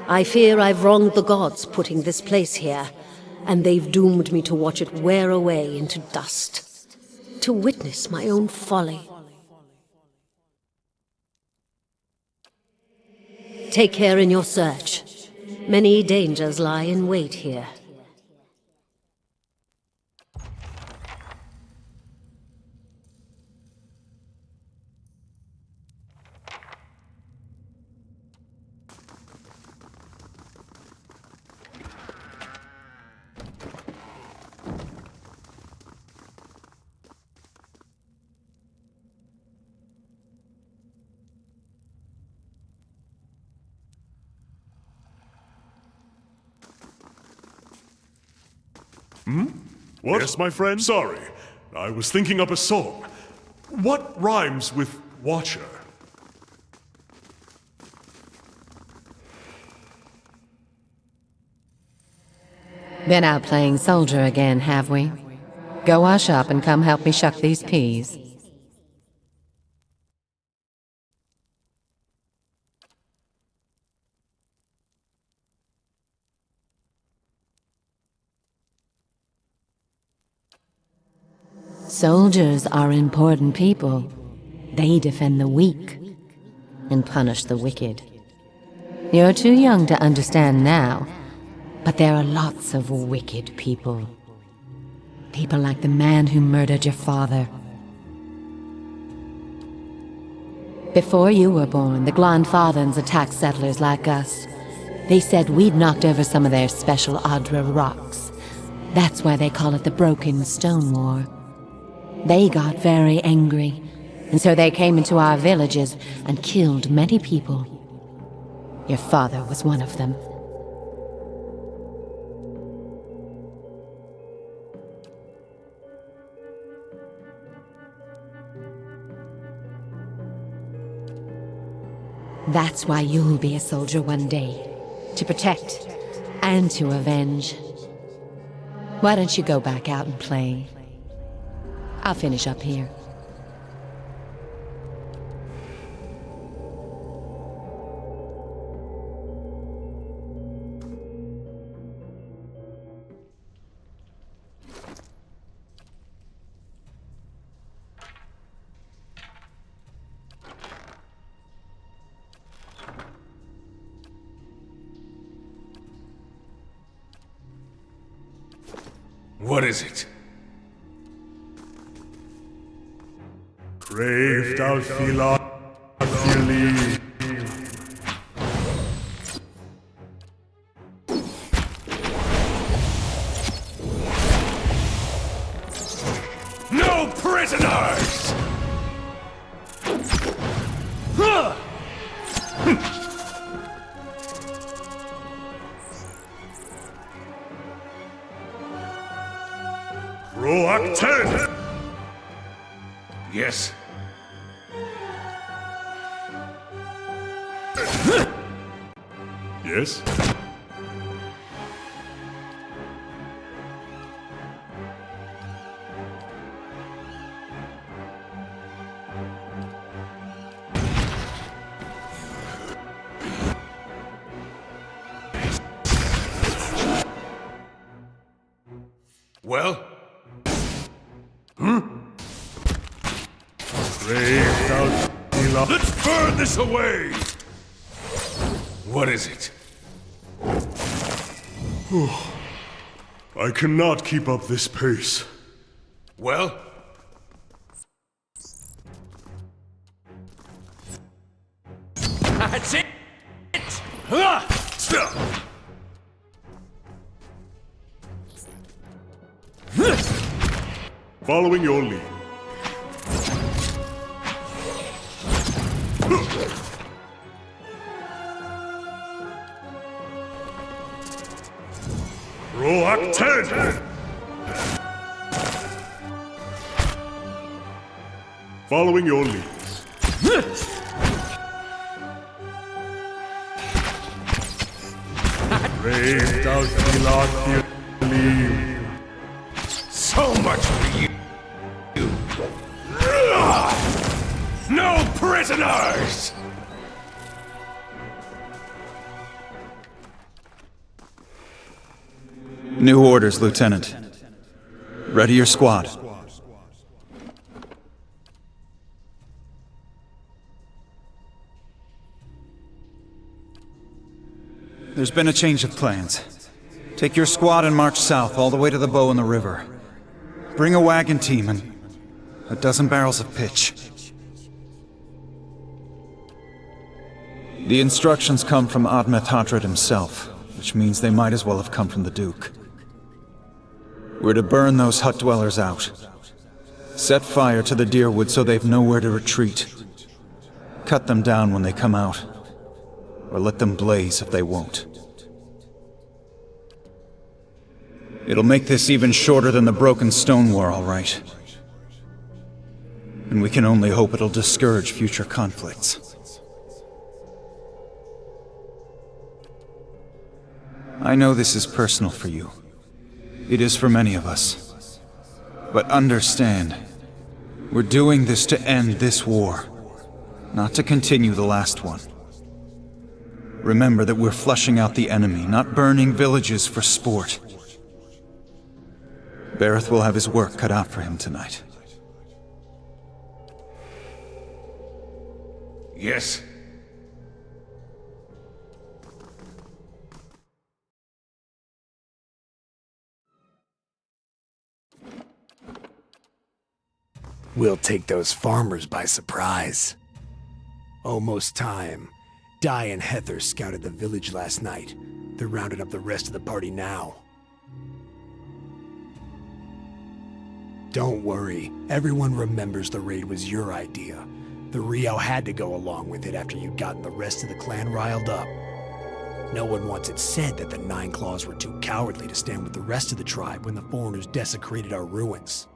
I fear I've wronged the gods putting this place here, and they've doomed me to watch it wear away into dust. To witness my own folly. Take care in your search. Many dangers lie in wait here. What? Yes, my friend? Sorry, I was thinking up a song. What rhymes with Watcher? Been out playing soldier again, have we? Go wash up and come help me shuck these peas. Soldiers are important people. They defend the weak and punish the wicked. You're too young to understand now, but there are lots of wicked people. People like the man who murdered your father. Before you were born, the Glanfarthans attacked settlers like us. They said we'd knocked over some of their special Audra rocks. That's why they call it the Broken Stone War. They got very angry, and so they came into our villages and killed many people. Your father was one of them. That's why you'll be a soldier one day, to protect and to avenge. Why don't you go back out and play? I'll finish up here. What is it? Crave thou philosophy. No prisoners! Roak 10! Yes. Yes? Well? Crave thou philosophy. Let's burn this away! What is it? I cannot keep up this pace. Well? That's it! Stop! Following your lead. Roak 10! Following your lead. Crave thou philosophy. So much for you! No prisoners! New orders, Lieutenant. Ready your squad. There's been a change of plans. Take your squad and march south all the way to the bow in the river. Bring a wagon team and a dozen barrels of pitch. The instructions come from Admeth Hadred himself, which means they might as well have come from the Duke. We're to burn those hut dwellers out. Set fire to the deerwood so they've nowhere to retreat. Cut them down when they come out. Or let them blaze if they won't. It'll make this even shorter than the broken stone war, all right. And we can only hope it'll discourage future conflicts. I know this is personal for you. It is for many of us. But understand, we're doing this to end this war, not to continue the last one. Remember that we're flushing out the enemy, not burning villages for sport. Bareth will have his work cut out for him tonight. Yes. We'll take those farmers by surprise. Almost time. Di and Heather scouted the village last night. They're rounding up the rest of the party now. Don't worry, everyone remembers the raid was your idea. The Rio had to go along with it after you'd gotten the rest of the clan riled up. No one wants it said that the Nine Claws were too cowardly to stand with the rest of the tribe when the foreigners desecrated our ruins.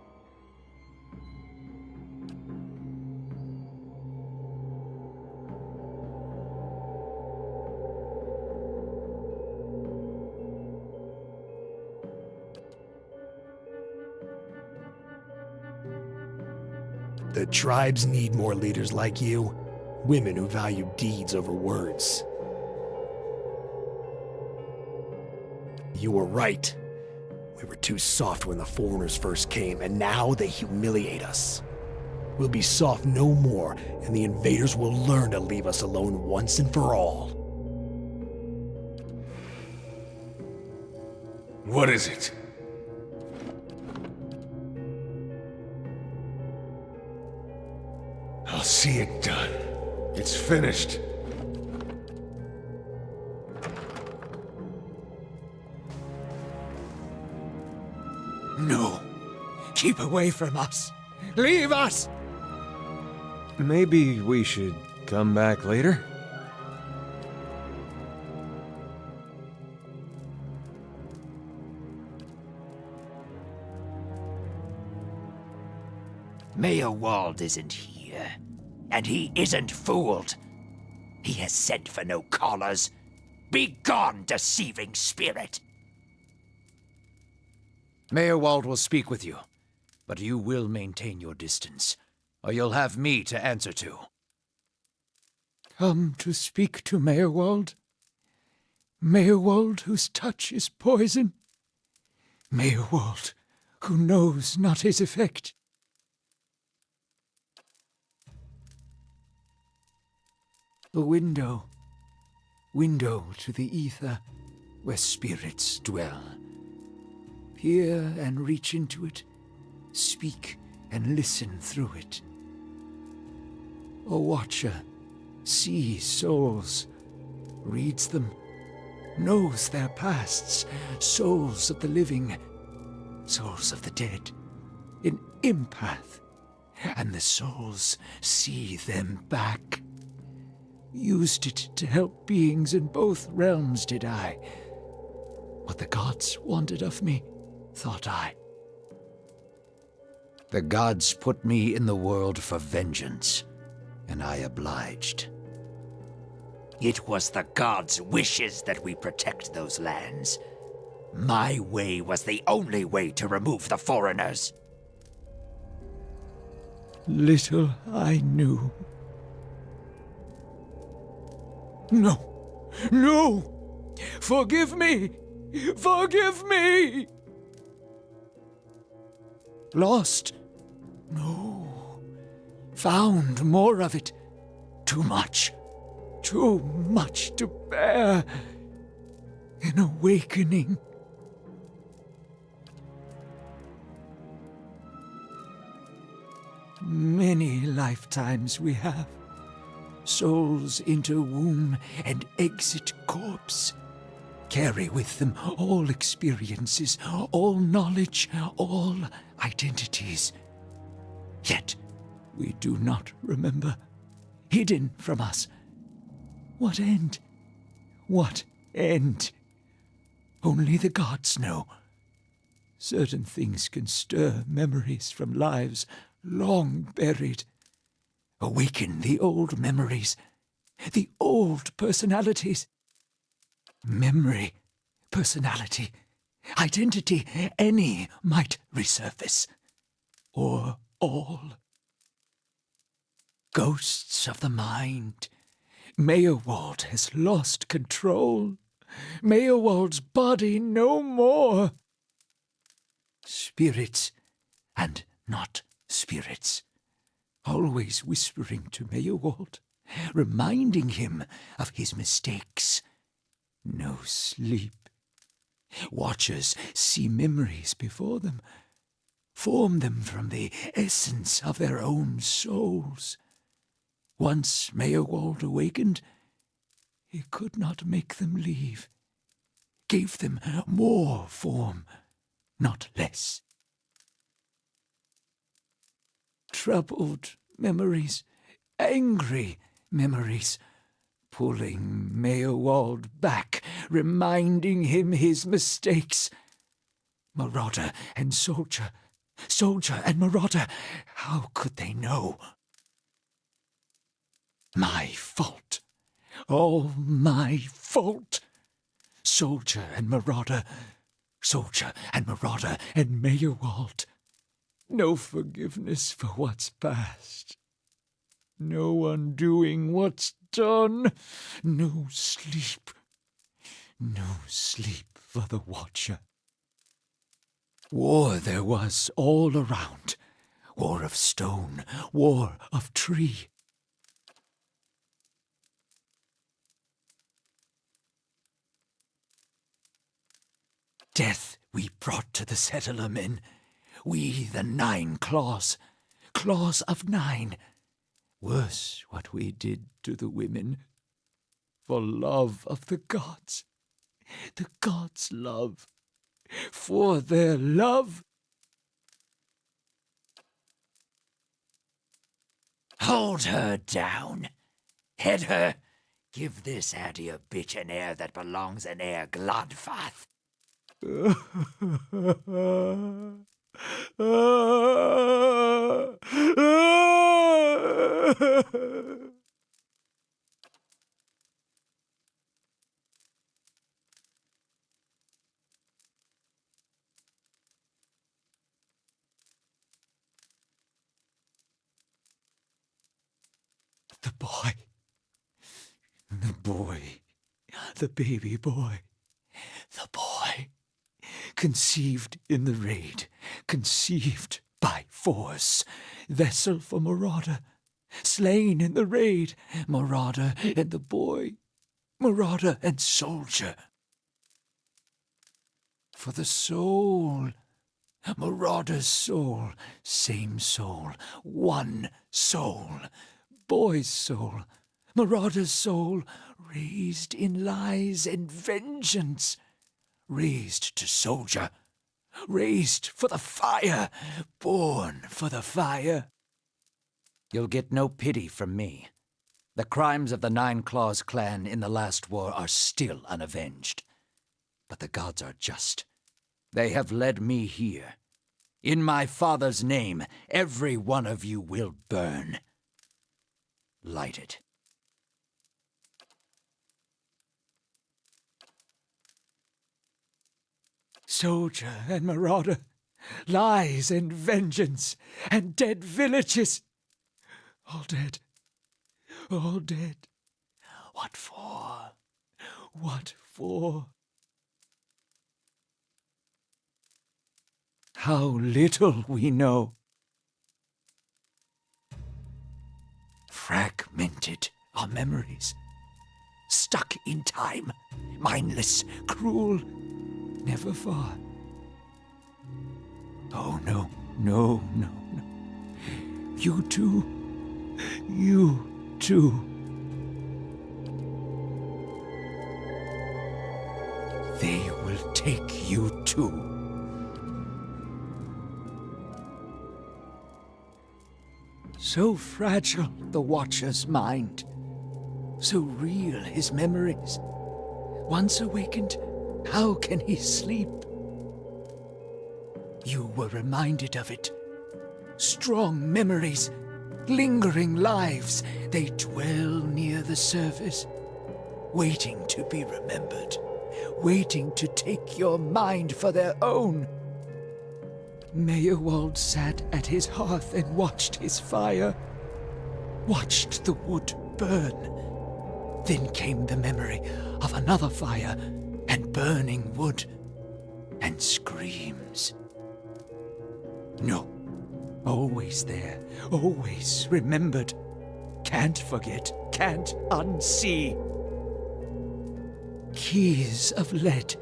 The tribes need more leaders like you, women who value deeds over words. You were right. We were too soft when the foreigners first came, and now they humiliate us. We'll be soft no more, and the invaders will learn to leave us alone once and for all. What is it? see it done. It's finished. No. Keep away from us. Leave us! Maybe we should come back later? Mayor Wald isn't here, and he isn't fooled. He has sent for no callers. Begone, deceiving spirit! Mayor Wald will speak with you, but you will maintain your distance, or you'll have me to answer to. Come to speak to Mayor Wald? Mayor Wald, whose touch is poison? Mayor Wald, who knows not his effect? A window to the ether, where spirits dwell. Peer and reach into it, speak and listen through it. A watcher sees souls, reads them, knows their pasts, souls of the living, souls of the dead, an empath, and the souls see them back. Used it to help beings in both realms, did I. What the gods wanted of me, thought I. The gods put me in the world for vengeance, and I obliged. It was the gods' wishes that we protect those lands. My way was the only way to remove the foreigners. Little I knew. No! No! Forgive me! Forgive me! Lost? No. Found more of it. Too much. Too much to bear. An awakening. Many lifetimes we have. Souls enter womb and exit corpse. Carry with them all experiences, all knowledge, all identities. Yet we do not remember. Hidden from us. What end? What end? Only the gods know. Certain things can stir memories from lives long buried. Awaken the old memories, the old personalities. Memory, personality, identity, any might resurface. Or all. Ghosts of the mind. Mayor Wald has lost control. Mayor Wald's body no more. Spirits and not spirits. Always whispering to Mayor Wald, reminding him of his mistakes. No sleep. Watchers see memories before them, form them from the essence of their own souls. Once Mayor Wald awakened, he could not make them leave. Gave them more form, not less. Troubled memories, angry memories, pulling Mayor Wald back, reminding him his mistakes. Marauder and soldier, soldier and marauder, how could they know? My fault, all my fault. Soldier and marauder, soldier and marauder and Mayor Wald. No forgiveness for what's past. No undoing what's done. No sleep. No sleep for the Watcher. War there was all around. War of stone, war of tree. Death we brought to the settler men. We, the 9 claws, claws of 9. Worse what we did to the women. For love of the gods' love, for their love. Hold her down. Head her. Give this addy bitch an air that belongs in Air Glodfath. The boy, the baby boy, the boy, conceived in the raid, conceived by force, vessel for marauder, slain in the raid, marauder and the boy, marauder and soldier. For the soul, marauder's soul, same soul, one soul, boy's soul, marauder's soul, raised in lies and vengeance, raised to soldier, raised for the fire, born for the fire. You'll get no pity from me. The crimes of the Nine Claws clan in the last war are still unavenged. But the gods are just. They have led me here. In my father's name, every one of you will burn. Light it. Soldier and marauder, lies and vengeance, and dead villages. All dead. All dead. What for? What for? How little we know. Fragmented our memories. Stuck in time. Mindless, cruel, never far. Oh, no, no, no, no. You too. You too. They will take you too. So fragile the Watcher's mind. So real his memories. Once awakened, how can he sleep? You were reminded of it. Strong memories, lingering lives, they dwell near the surface, waiting to be remembered, waiting to take your mind for their own. Meyerwald sat at his hearth and watched his fire, watched the wood burn. Then came the memory of another fire and burning wood and screams. No, always there, always remembered. Can't forget, can't unsee. Keys of lead,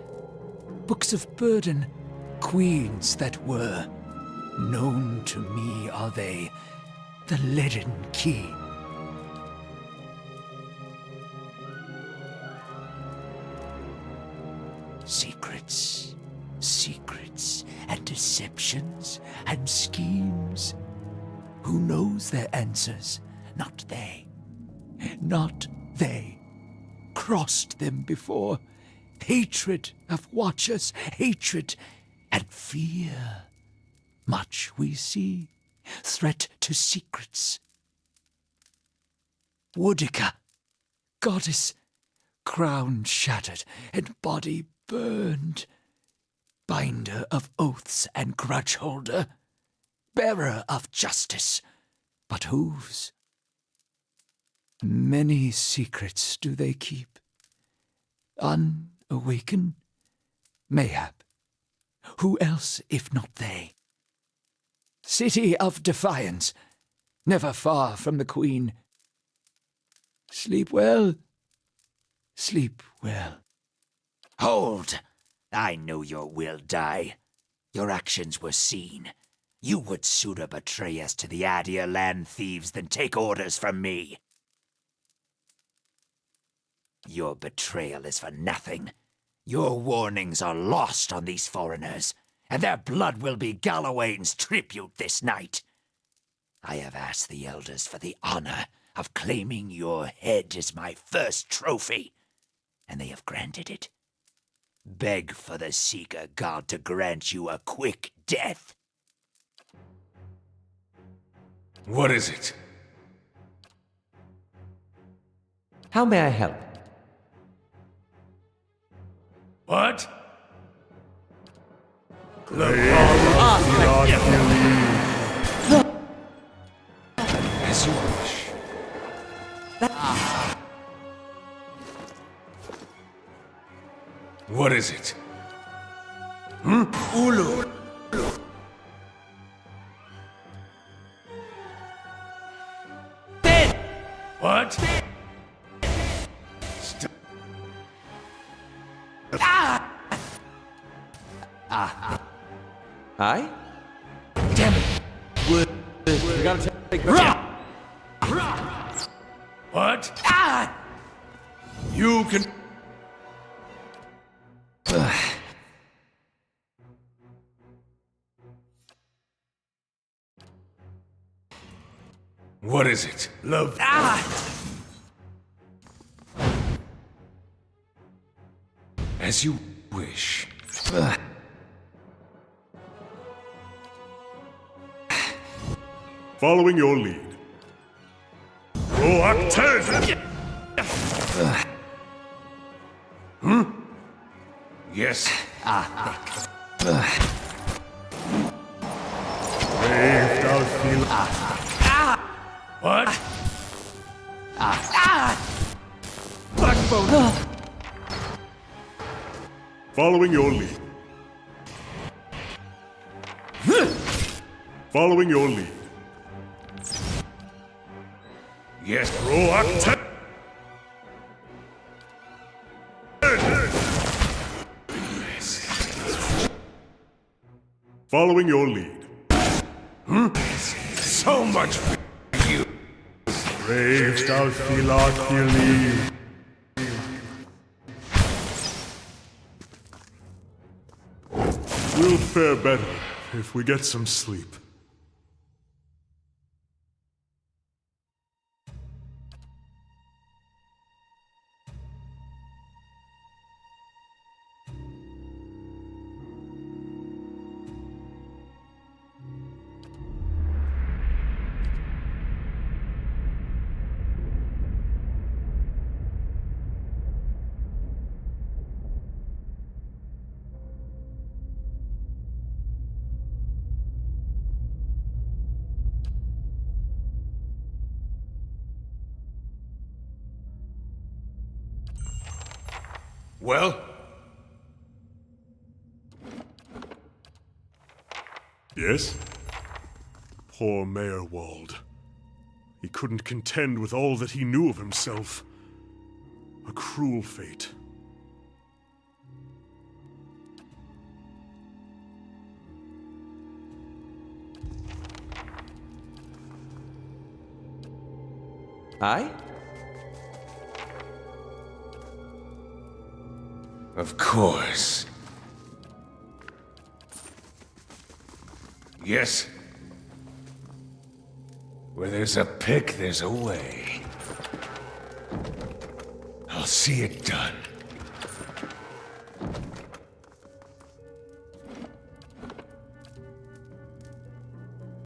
books of burden, queens that were. Known to me are they, the leaden key. Secrets, secrets, and deceptions, and schemes. Who knows their answers? Not they. Not they. Crossed them before. Hatred of watchers, hatred and fear. Much we see. Threat to secrets. Woodica, goddess, crown shattered and body burned. Binder of oaths and grudge holder. Bearer of justice, but whose? Many secrets do they keep. Unawakened? Mayhap. Who else if not they? City of Defiance, never far from the Queen. Sleep well. Sleep well. Hold! I know your will die. Your actions were seen. You would sooner betray us to the Adir land thieves than take orders from me. Your betrayal is for nothing. Your warnings are lost on these foreigners, and their blood will be Gallowayne's tribute this night. I have asked the elders for the honor of claiming your head as my first trophy, and they have granted it. Beg for the Seeker God to grant you a quick death. What is it? How may I help? What? As you wish. What is it? Ulu. What? I? Damn it! We gotta take What? You can... What is it? Love... As you wish. Following your lead. Proacted! Yes. What? Following your lead. Following your lead. Yes. Proacted! Following your lead. So much for you. Brave Stalfilakili. We'll fare better if we get some sleep. Well? Yes? Poor Mayor Wald. He couldn't contend with all that he knew of himself. A cruel fate. I? Of course. Yes. Where there's a pick, there's a way. I'll see it done.